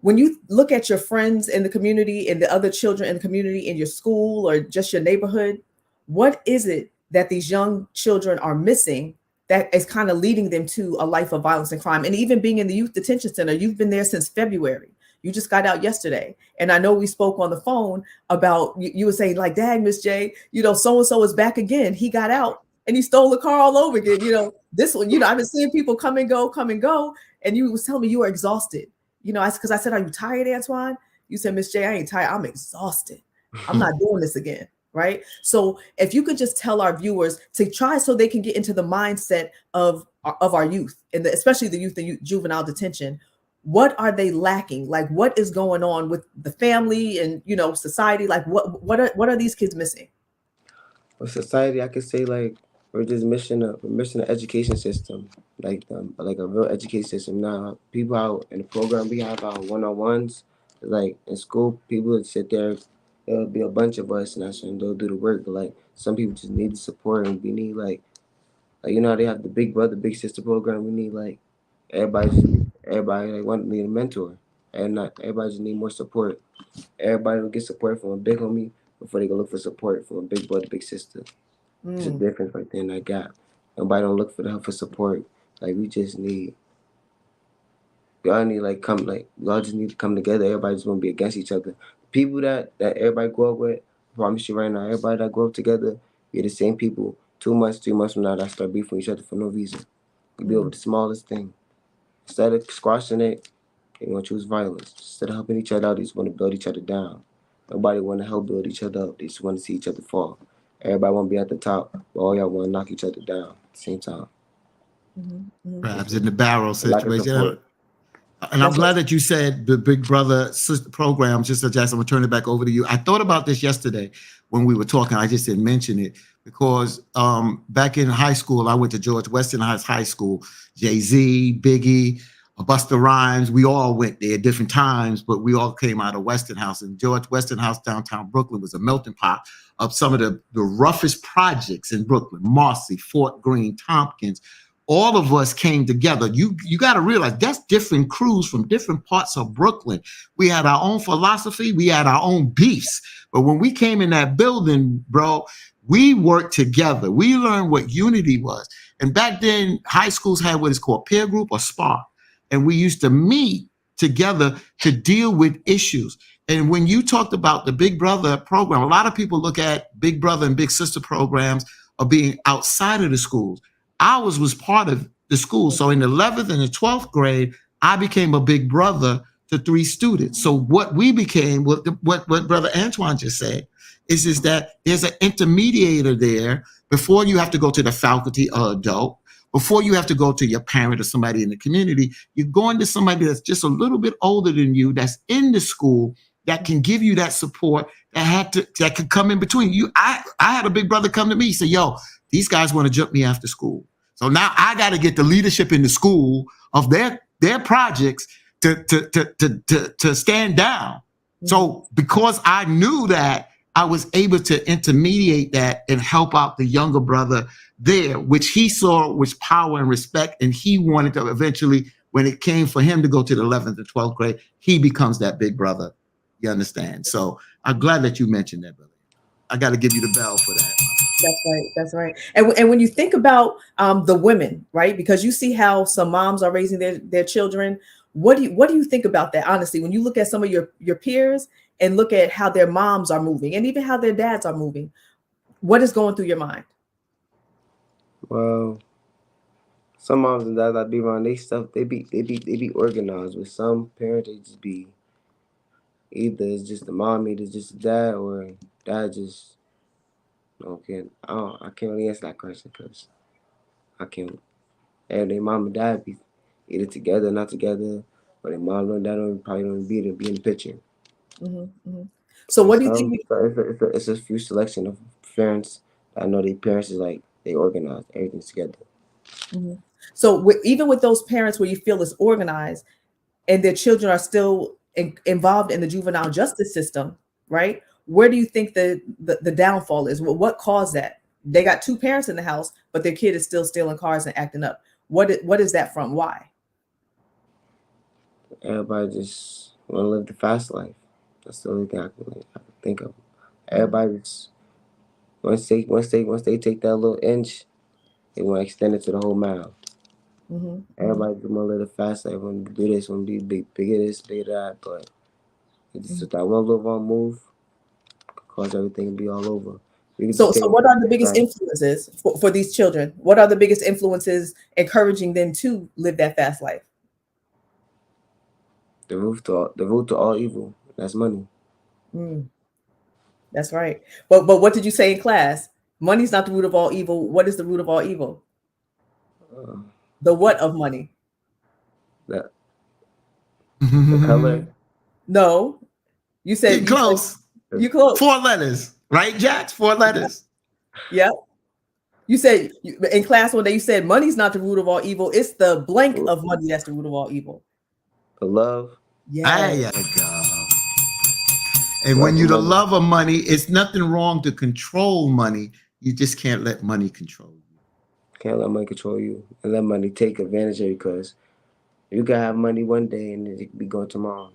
When you look at your friends in the community and the other children in the community, in your school or just your neighborhood, what is it that these young children are missing that is kind of leading them to a life of violence and crime? And even being in the youth detention center, you've been there since February. You just got out yesterday. And I know we spoke on the phone about, you were saying like, dang, Miss J, so-and-so is back again. He got out and he stole the car all over again. This one, I've been seeing people come and go. And you was telling me you were exhausted. Because I said, are you tired, Antoine? You said, Miss J, I ain't tired. I'm exhausted. I'm not doing this again. Right. So if you could just tell our viewers to try so they can get into the mindset of our youth, and especially the youth in juvenile detention, what are they lacking? Like, what is going on with the family and, society? Like, what are these kids missing? With society, I could say like we're just missing an education system, like a real education system. Now, people out in the program, we have our one-on-ones. Like in school, people would sit there. There'll be a bunch of us, and they'll do the work. But like some people just need the support, and we need like they have the big brother, big sister program. We need like everybody everybody like want need a mentor, and not everybody just need more support. Everybody will get support from a big homie before they go look for support from a big brother, big sister. There's a difference right there in that gap. Nobody don't look for the help for support. Like y'all need y'all just need to come together. Everybody just want to be against each other. People that everybody grew up with, I promise you right now, everybody that grew up together, you're the same people. 2 months, 3 months from now, that start beefing each other for no reason. You be over the smallest thing. Instead of squashing it, they want to choose violence. Instead of helping each other out, they just want to build each other down. Nobody want to help build each other up. They just want to see each other fall. Everybody want to be at the top, but all y'all want to knock each other down at the same time. Crabs in the barrel Lack of situation. support. And I'm glad that you said the Big Brother sister program. Sister Jackson, I'm gonna turn it back over to you. I thought about this yesterday when we were talking. I just didn't mention it because back in high school, I went to George Westinghouse High School. Jay-Z, Biggie, Busta Rhymes, we all went there at different times, but we all came out of Westinghouse. And George Westinghouse, downtown Brooklyn, was a melting pot of some of the roughest projects in Brooklyn. Marcy, Fort Greene, Tompkins. All of us came together. You got to realize that's different crews from different parts of Brooklyn. We had our own philosophy. We had our own beefs. But when we came in that building, bro, we worked together. We learned what unity was. And back then, high schools had what is called peer group or SPARK. And we used to meet together to deal with issues. And when you talked about the Big Brother program, a lot of people look at Big Brother and Big Sister programs of being outside of the schools. Ours was part of the school. So in the 11th and the 12th grade, I became a big brother to 3 students. So what we became, what Brother Antoine just said, is that there's an intermediator there before you have to go to the faculty or adult, before you have to go to your parent or somebody in the community. You're going to somebody that's just a little bit older than you, that's in the school, that can give you that support, that could come in between you. I had a big brother come to me, say, yo, these guys want to jump me after school. So now I got to get the leadership in the school of their projects to stand down. So because I knew that, I was able to intermediate that and help out the younger brother there, which he saw was power and respect. And he wanted to eventually, when it came for him to go to the 11th and 12th grade, he becomes that big brother. You understand? So I'm glad that you mentioned that, brother. I got to give you the bell for that. That's right. That's right. And when you think about the women, right? Because you see how some moms are raising their children. What do you think about that? Honestly, when you look at some of your peers and look at how their moms are moving and even how their dads are moving, what is going through your mind? Well, some moms and dads that be around they stuff, they be organized. With some parents, they just be either it's just the mom, either it's just the dad, or dad just okay. I can't really answer that question because I can't. And their mom and dad be either together, not together, or their mom and dad probably don't be there, be in the picture. So what do you think? It's a few selection of parents that I know their parents is like they organize everything together. So even with those parents where you feel it's organized and their children are still involved in the juvenile justice system, right? Where do you think the downfall is? What caused that? They got 2 parents in the house, but their kid is still stealing cars and acting up. What is that from? Why? Everybody just want to live the fast life. That's the only thing I can think of. Everybody just once they take that little inch, they want to extend it to the whole mile. Everybody just want to live the fast life. Want to do this, want to be big of this, big of that, but it's just that one little wrong move cause everything to be all over. So what are the biggest influences for these children? What are the biggest influences encouraging them to live that fast life? The root to all evil. That's money. That's right. But what did you say in class? Money's not the root of all evil. What is the root of all evil? The what of money? The color. No, you said close. You close. 4 letters, right, Jax? 4 letters. Yep. You said in class one day you said money's not the root of all evil. It's the blank of money that's the root of all evil. The love. Yeah. There you go. And when you're the love of money, it's nothing wrong to control money. You just can't let money control you. Can't let money control you and let money take advantage of you because You can have money one day and it could be gone tomorrow.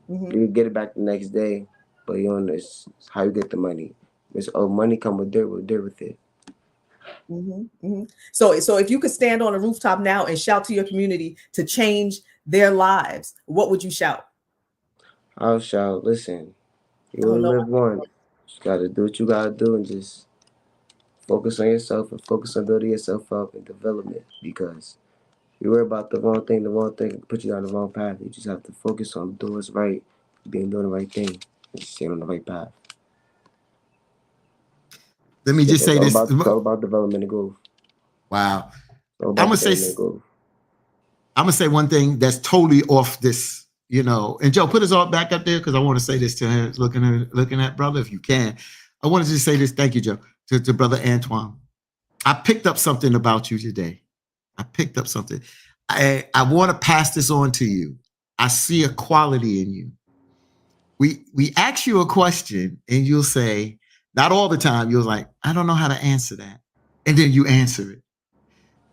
Mhm. You can get it back the next day, but you don't know it's how you get the money. It's money come with dirt with it. So if you could stand on a rooftop now and shout to your community to change their lives, what would you shout? I'll shout, listen, you Oh only no. live once. You gotta do what you gotta do and just focus on yourself and focus on building yourself up and development, because you worry about the wrong thing can put you down the wrong path. You just have to focus on doing what's right, doing the right thing, and just staying on the right path. Let me just say this. It's all about development and growth. Wow. I'm I'm gonna say one thing that's totally off this, and Joe, put us all back up there because I want to say this to him, looking at brother, if you can. I wanted to say this, thank you, Joe, to brother Antoine. I picked up something about you today. I picked up something. I want to pass this on to you. I see a quality in you. We ask you a question and you'll say, not all the time, you're like, I don't know how to answer that. And then you answer it.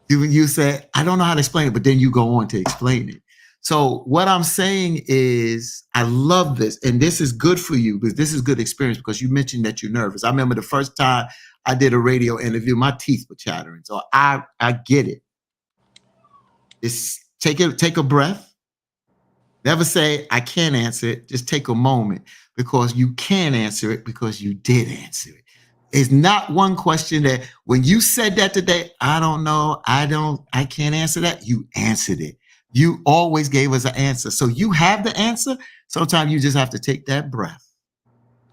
You say, I don't know how to explain it, but then you go on to explain it. So what I'm saying is, I love this, and this is good for you because this is good experience because you mentioned that you're nervous. I remember the first time I did a radio interview, my teeth were chattering. So I get it. Just take a breath. Never say, I can't answer it. Just take a moment because you can answer it because you did answer it. It's not one question that when you said that today, I don't know, I can't answer that. You answered it. You always gave us an answer. So you have the answer. Sometimes you just have to take that breath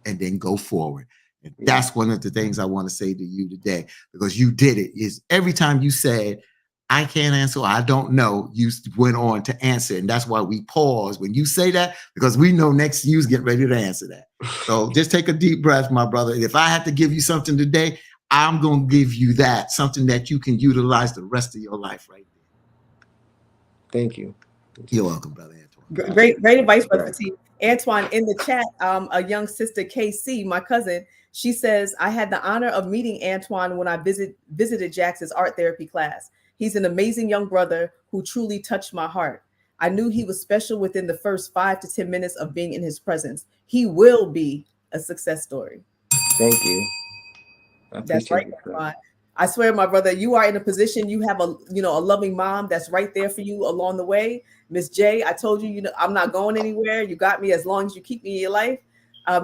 and then go forward. And that's one of the things I want to say to you today, because you did it. Is every time you said, I can't answer, I don't know, you went on to answer. And that's why we pause when you say that, because we know next you's getting ready to answer that. So just take a deep breath, my brother. If I have to give you something today, I'm going to give you that, something that you can utilize the rest of your life right there. Thank you. You're welcome, brother Antoine. Great advice, Brother Fatigue. Antoine, in the chat, a young sister, KC, my cousin, she says, I had the honor of meeting Antoine when I visited Jax's art therapy class. He's an amazing young brother who truly touched my heart. I knew he was special within the first 5 to 10 minutes of being in his presence. He will be a success story. Thank you. That's right, Antoine. I swear, my brother, you are in a position, you have a loving mom that's right there for you along the way. Miss J, I told you, I'm not going anywhere. You got me as long as you keep me in your life.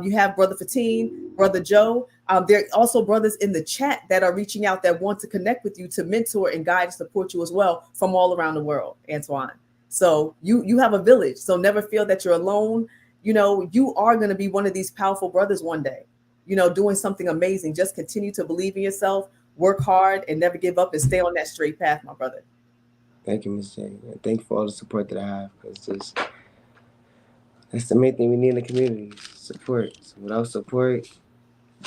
You have Brother Fatine, Brother Joe. There are also brothers in the chat that are reaching out that want to connect with you, to mentor and guide and support you as well from all around the world, Antoine. So you have a village. So never feel that you're alone. You are going to be one of these powerful brothers one day, doing something amazing. Just continue to believe in yourself, work hard, and never give up, and stay on that straight path, my brother. Thank you, Ms. J. And thank you for all the support that I have. Because that's the main thing we need in the community, support. So without support,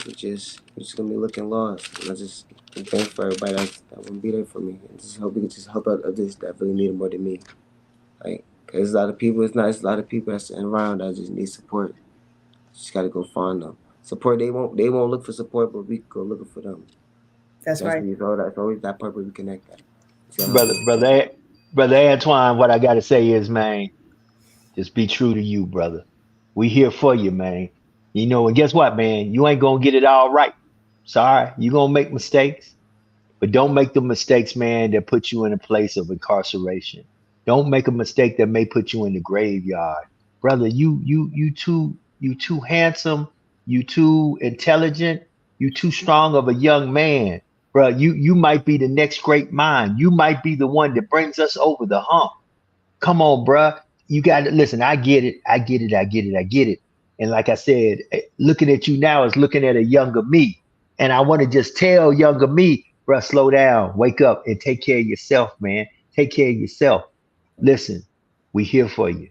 we're just gonna be looking lost. And I just thank for everybody that will be there for me, and just hope we can just help out others that really need it more than me. Like, cause a lot of people, it's a lot of people that's around that just need support. Just gotta go find them. Support. They won't look for support, but we go looking for them. That's right. It's always that part where we connect that. Brother Antoine, what I gotta say is, man, just be true to you, brother. We here for you, man. And guess what, man? You ain't gonna get it all right. Sorry, you're gonna make mistakes, but don't make the mistakes, man, that put you in a place of incarceration. Don't make a mistake that may put you in the graveyard. Brother, you too handsome, you too intelligent, you too strong of a young man. Bro, you might be the next great mind. You might be the one that brings us over the hump. Come on, bro. You got to listen. I get it. And like I said, looking at you now is looking at a younger me. And I want to just tell younger me, bro, slow down, wake up, and take care of yourself, man. Take care of yourself. Listen, we here for you.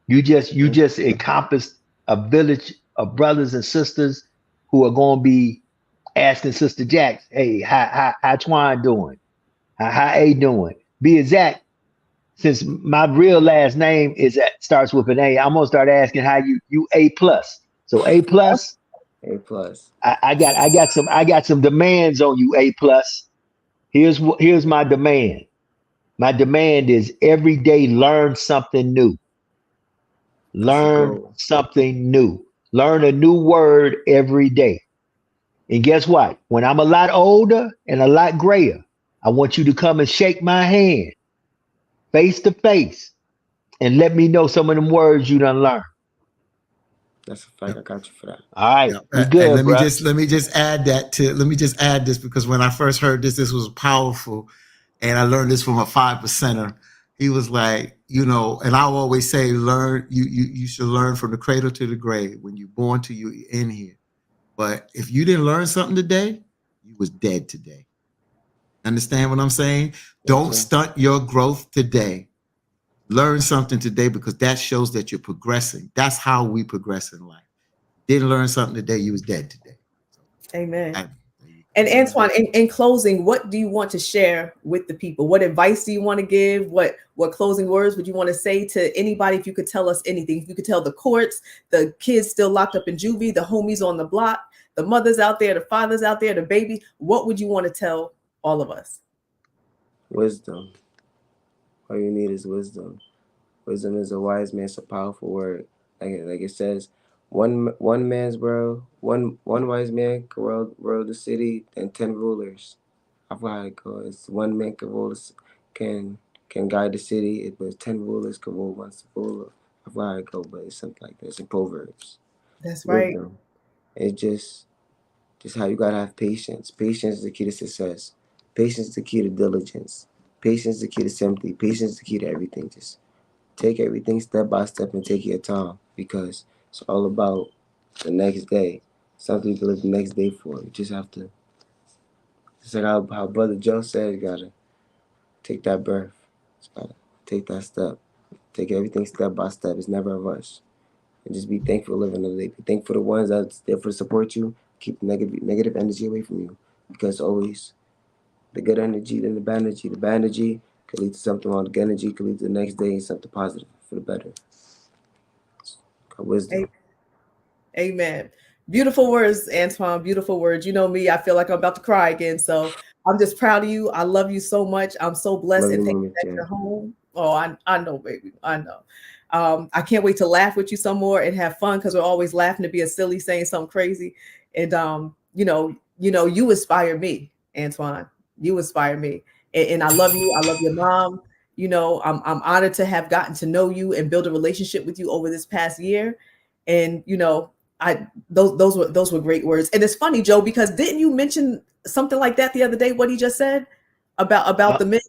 You just encompassed a village of brothers and sisters who are going to be asking Sister Jax, hey, how Twine doing? How A doing? Be exact. Since my real last name starts with an A, I'm gonna start asking how you A plus. So A plus. A plus. I got some demands on you, A plus. Here's my demand. My demand is every day learn something new. That's the Learn goal. something new. Learn a new word every day. And guess what? When I'm a lot older and a lot grayer, I want you to come and shake my hand face to face and let me know some of them words you done learned. That's a fact. I got you for that. All right, Yeah, we and good, bro. let me just add that to let me just add this because when I first heard this, this was powerful, and I learned this from a 5%er. He was like, you know, and I always say, learn you should learn from the cradle to the grave. When you're born to you in here, but if you didn't learn something today, you was dead today. Understand what I'm saying? Yes, Don't sir. stunt your growth today. Learn something today because that shows that you're progressing. That's how we progress in life. Didn't learn something today, you was dead today. Amen. I- And Antoine, in closing, what do you want to share with the people? What advice do you want to give? What closing words would you want to say to anybody? If you could tell us anything, if you could tell the courts, the kids still locked up in juvie, the homies on the block, the mothers out there, the fathers out there, the babies, what would you want to tell all of us? Wisdom. All you need is wisdom. Wisdom is a wise man. It's a powerful word. Like it says, one man's world, one wise man can rule the city, and 10 rulers. I forgot how it goes. One man can can guide the city, but 10 rulers can rule one ruler. I forgot how it goes, but it's something like this in Proverbs. That's right. Wisdom. It's just how you gotta have patience. Patience is the key to success. Patience is the key to diligence. Patience is the key to sympathy. Patience is the key to everything. Just take everything step by step and take your time because it's all about the next day. Something to live the next day for. You just have to, just like how Brother Joe said, you gotta take that birth. Just gotta take that step. Take everything step by step. It's never a rush. And just be thankful living the day. Be thankful for the ones that's there for to support you. Keep the negative energy away from you. Because always the good energy, then the bad energy. The bad energy could lead to something wrong. The good energy could lead to the next day and something positive for the better. Wisdom. Amen. Beautiful words, Antoine. Beautiful words. You know me, I feel like I'm about to cry again. So I'm just proud of you. I love you so much. I'm so blessed Love and you, thankful Mama that J. you're home. Oh, I know, baby. I know. I can't wait to laugh with you some more and have fun because we're always laughing to be a silly, saying something crazy. And you inspire me, Antoine. You inspire me. And I love you. I love your mom. You know, I'm honored to have gotten to know you and build a relationship with you over this past year. And those were great words. And it's funny, Joe, because didn't you mention something like that the other day? What he just said about the men,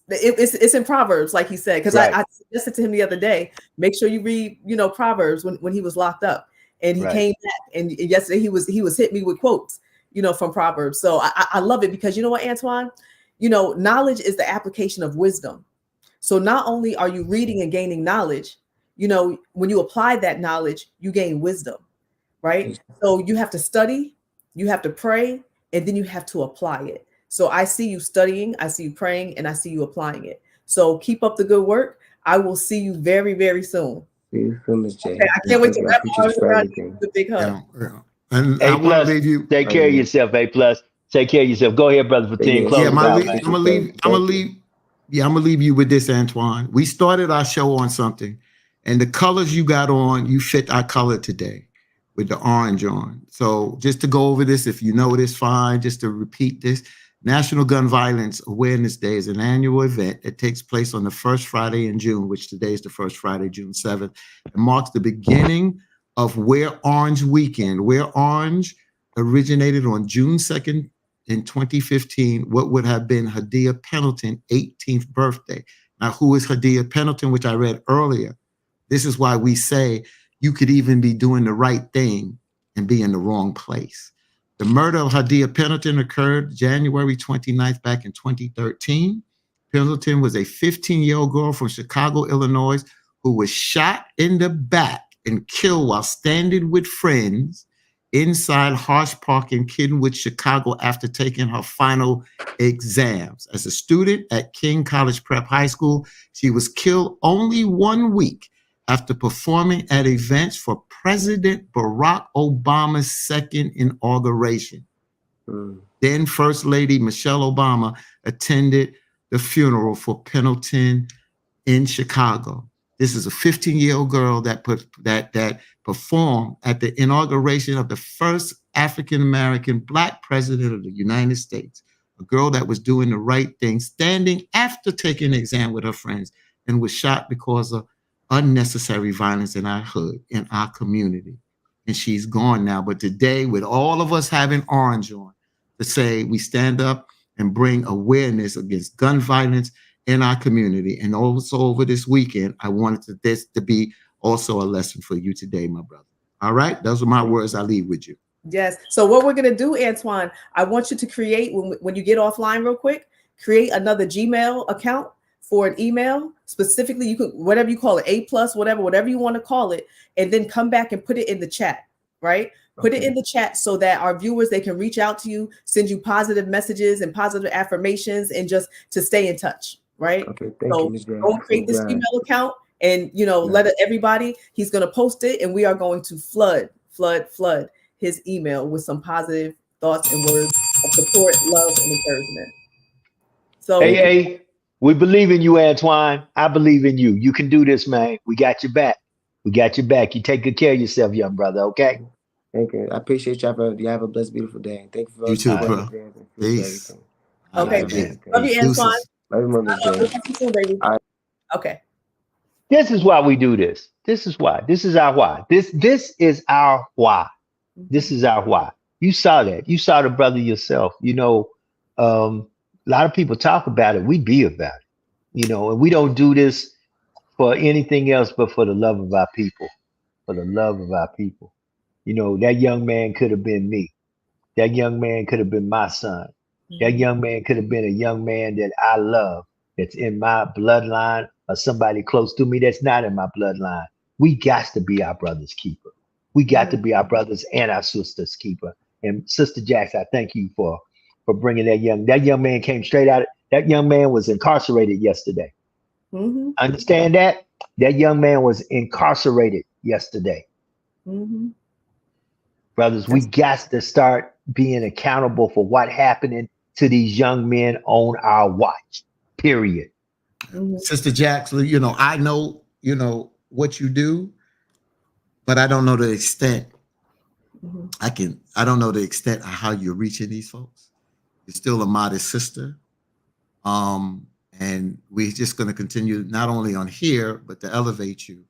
it's in Proverbs, like he said, because Right, I suggested to him the other day, make sure you read, Proverbs when he was locked up, and he right. came back, and yesterday he was hit me with quotes, from Proverbs. So I love it because you know what, Antoine, knowledge is the application of wisdom. So not only are you reading and gaining knowledge, when you apply that knowledge, you gain wisdom, right? So you have to study, you have to pray, and then you have to apply it. So I see you studying, I see you praying, and I see you applying it. So keep up the good work. I will see you very, very soon. See you soon, Miss J. Okay, I Yeah, can't wait Thank to you. I wrap my appreciate you arms for around you everything. with a big hug. yeah. And I A want to plus, leave you. take care of yourself. A plus, take care of yourself. Go ahead, brother Fatim. Yeah, Close Yeah, us I'm same. gonna out, leave. man. I'm gonna leave. I'm gonna leave. Yeah, I'm gonna leave you with this, Antoine. We started our show on something, and the colors you got on, you fit our color today with the orange on. So just to go over this, if you know this, fine. Just to repeat this, National Gun Violence Awareness Day is an annual event that takes place on the first Friday in June, which today is the first Friday, June 7th. It marks the beginning of Wear Orange Weekend. Wear Orange originated on June 2nd in 2015, what would have been Hadia Pendleton's 18th birthday. Now, who is Hadia Pendleton, which I read earlier? This is why we say you could even be doing the right thing and be in the wrong place. The murder of Hadia Pendleton occurred January 29th back in 2013. Pendleton was a 15-year-old girl from Chicago, Illinois, who was shot in the back and killed while standing with friends inside Harsh Park in Kenwood, Chicago, after taking her final exams. As a student at King College Prep High School, she was killed only 1 week after performing at events for President Barack Obama's second inauguration. Then First Lady Michelle Obama attended the funeral for Pendleton in Chicago. This is a 15-year-old girl that performed at the inauguration of the first African-American Black president of the United States. A girl that was doing the right thing, standing after taking an exam with her friends, and was shot because of unnecessary violence in our hood, in our community. And she's gone now. But today, with all of us having orange on, to say we stand up and bring awareness against gun violence in our community. And also over this weekend, I wanted this to be also a lesson for you today, my brother. All right? Those are my words I leave with you. Yes. So what we're going to do, Antoine, I want you to create, when you get offline real quick, create another Gmail account for an email. Specifically, you could, whatever you call it, A+, whatever you want to call it, and then come back and put it in the chat, right? Put it in the chat so that our viewers, they can reach out to you, send you positive messages and positive affirmations, and just to stay in touch, right? Okay, thank you, Ms. Go and create this email account, and let everybody. He's going to post it, and we are going to flood his email with some positive thoughts and words of support, love, and encouragement. So, hey, we believe in you, Antoine. I believe in you. You can do this, man. We got your back. We got your back. You take good care of yourself, young brother. Okay. Thank you. I appreciate you. You have a blessed, beautiful day. Thank you for you too, bro. Peace. Okay. Love you, Antoine. Love you, baby. Okay. This is why we do this. This is why. This is our why. This is our why. This is our why. You saw that. You saw the brother yourself. A lot of people talk about it. We be about it. And we don't do this for anything else but for the love of our people. For the love of our people. That young man could have been me. That young man could have been my son. That young man could have been a young man that I love, that's in my bloodline, or somebody close to me that's not in my bloodline. We got to be our brother's keeper. We got to be our brothers and our sisters' keeper. And Sister Jax, I thank you for bringing that young man came straight out. That young man was incarcerated yesterday. Understand that? That young man was incarcerated yesterday. Brothers, we got to start being accountable for what happening to these young men on our watch, period. Sister Jax, I know, what you do, but I don't know the extent. I don't know the extent of how you're reaching these folks. You're still a modest sister. And we're just going to continue not only on here, but to elevate you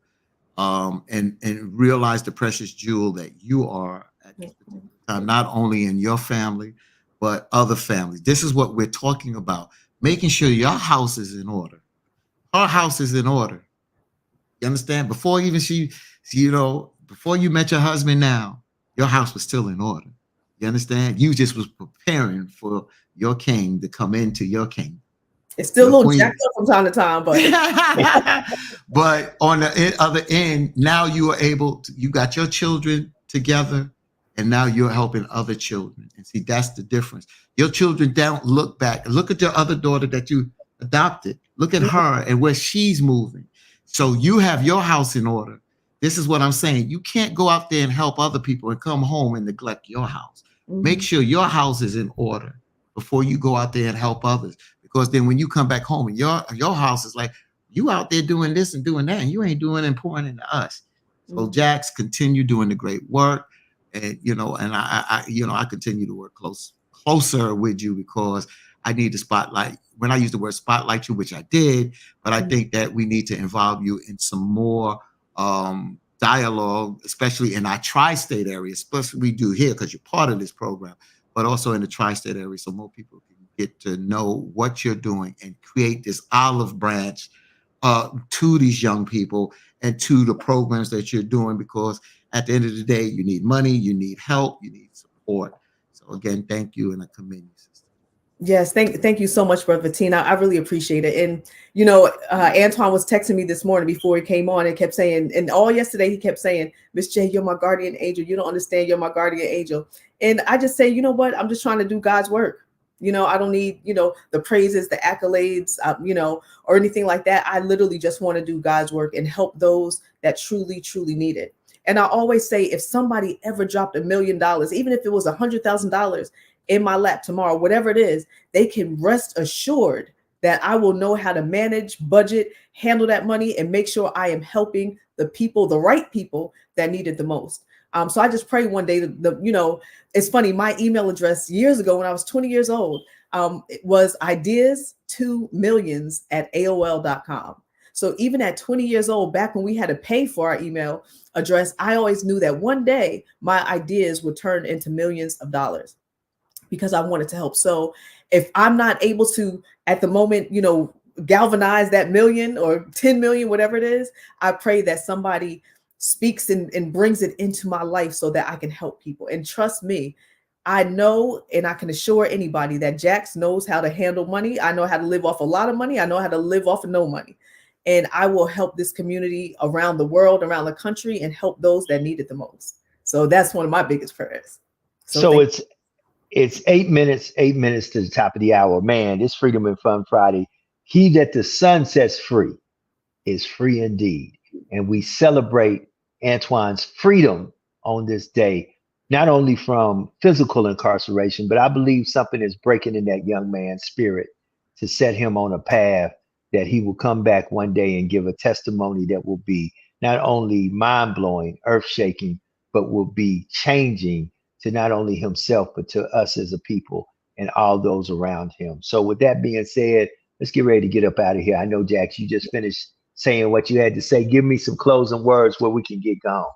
and realize the precious jewel that you are at this particular time, not only in your family, but other families. This is what we're talking about, making sure your house is in order. Our house is in order. You understand? Before even before you met your husband now, your house was still in order. You understand? You just was preparing for your king to come into your kingdom. It's still a little jacked up from time to time, but but on the other end, now you are able to, you got your children together, and now you're helping other children. And see, that's the difference. Your children don't look back. Look at your other daughter that you adopted. Look at her and where she's moving. So you have your house in order. This is what I'm saying. You can't go out there and help other people and come home and neglect your house. Make sure your house is in order before you go out there and help others. Because then when you come back home and your house is like, you out there doing this and doing that, and you ain't doing and pouring into us. So Jax, continue doing the great work. And, I continue to work closer with you, because I need to spotlight. When I use the word spotlight you, which I did, but I think that we need to involve you in some more dialogue, especially in our tri-state area, especially we do here because you're part of this program, but also in the tri-state area, so more people can get to know what you're doing and create this olive branch to these young people and to the programs that you're doing, because at the end of the day, you need money, you need help, you need support. So again, thank you, and I commend you, sister. Yes, thank you so much, Brother Tina. I really appreciate it. And Antoine was texting me this morning before he came on and kept saying, and all yesterday he kept saying, Miss J, you're my guardian angel. You don't understand, you're my guardian angel. And I just say, you know what? I'm just trying to do God's work. I don't need, the praises, the accolades, or anything like that. I literally just want to do God's work and help those that truly, truly need it. And I always say, if somebody ever dropped $1 million, even if it was $100,000 in my lap tomorrow, whatever it is, they can rest assured that I will know how to manage, budget, handle that money, and make sure I am helping the people, the right people that need it the most. So I just pray one day it's funny, my email address years ago when I was 20 years old, it was ideas2millions@AOL.com. So even at 20 years old, back when we had to pay for our email address, I always knew that one day my ideas would turn into millions of dollars because I wanted to help. So if I'm not able to, at the moment, galvanize that million or 10 million, whatever it is, I pray that somebody speaks and brings it into my life so that I can help people. And trust me, I know, and I can assure anybody that Jax knows how to handle money. I know how to live off a lot of money. I know how to live off of no money. And I will help this community around the world, around the country, and help those that need it the most. So that's one of my biggest prayers. So it's 8 minutes to the top of the hour. Man, this Freedom and Fun Friday. He that the sun sets free is free indeed. And we celebrate Antoine's freedom on this day, not only from physical incarceration, but I believe something is breaking in that young man's spirit to set him on a path that he will come back one day and give a testimony that will be not only mind-blowing, earth-shaking, but will be changing to not only himself, but to us as a people and all those around him. So with that being said, let's get ready to get up out of here. I know, Jax, you just finished saying what you had to say. Give me some closing words where we can get gone.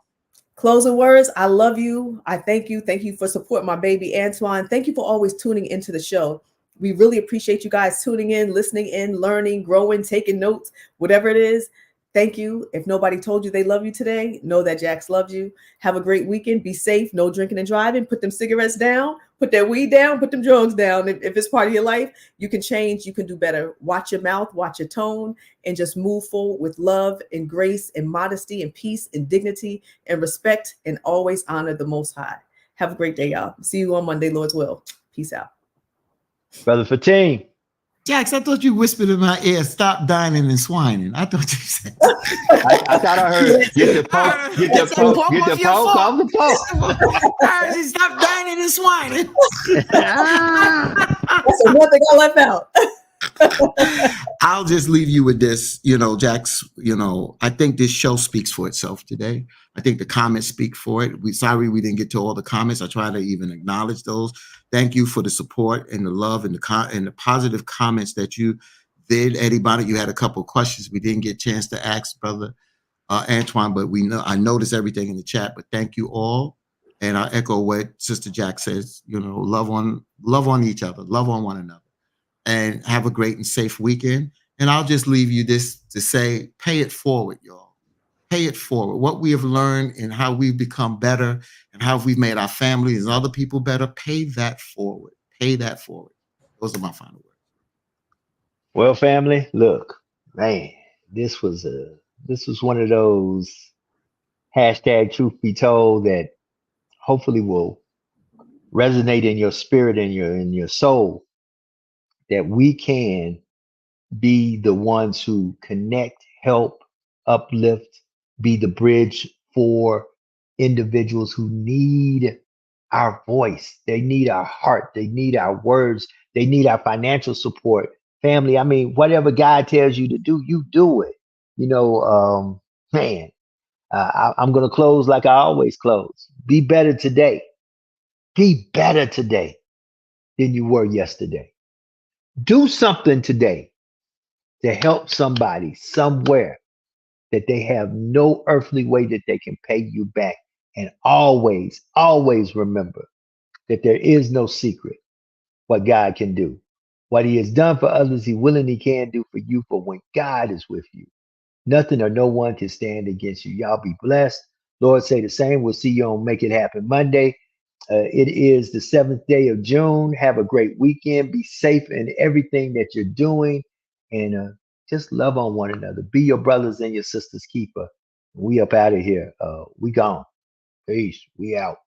Closing words. I love you. I thank you. Thank you for supporting my baby, Antoine. Thank you for always tuning into the show. We really appreciate you guys tuning in, listening in, learning, growing, taking notes, whatever it is. Thank you. If nobody told you they love you today, know that Jax loves you. Have a great weekend. Be safe. No drinking and driving. Put them cigarettes down. Put that weed down. Put them drugs down. If it's part of your life, you can change. You can do better. Watch your mouth. Watch your tone. And just move forward with love and grace and modesty and peace and dignity and respect, and always honor the Most High. Have a great day, y'all. See you on Monday, Lord's will. Peace out. Brother Fatim. Jax, I thought you whispered in my ear, stop dining and swining. I thought you said. I thought I heard, get the poke, get the poke off the poke. I heard you stop dining and swining. That's the one thing I left out. I'll just leave you with this, Jax, I think this show speaks for itself today. I think the comments speak for it. Sorry we didn't get to all the comments. I try to even acknowledge those. Thank you for the support and the love and the positive comments that you did. Eddie Bonnet, you had a couple of questions we didn't get a chance to ask, Brother Antoine, but I noticed everything in the chat, but thank you all. And I echo what Sister Jax says, love on each other, love on one another. And have a great and safe weekend. And I'll just leave you this to say, pay it forward, y'all. Pay it forward. What we have learned and how we've become better and how we've made our families and other people better, pay that forward. Pay that forward. Those are my final words. Well, family, look, man, this was one of those hashtag truth be told that hopefully will resonate in your spirit and in your soul, that we can be the ones who connect, help, uplift, be the bridge for individuals who need our voice. They need our heart. They need our words. They need our financial support. Family, I mean, whatever God tells you to do, you do it. Man, I'm going to close like I always close. Be better today. Be better today than you were yesterday. Do something today to help somebody somewhere that they have no earthly way that they can pay you back. And always, always remember that there is no secret what God can do. What he has done for others, he will and he can do for you. For when God is with you, nothing or no one can stand against you. Y'all be blessed. Lord say the same. We'll see you on Make It Happen Monday. It is the 7th day of June. Have a great weekend. Be safe in everything that you're doing. And just love on one another. Be your brothers and your sisters' keeper. We up out of here. We gone. Peace. We out.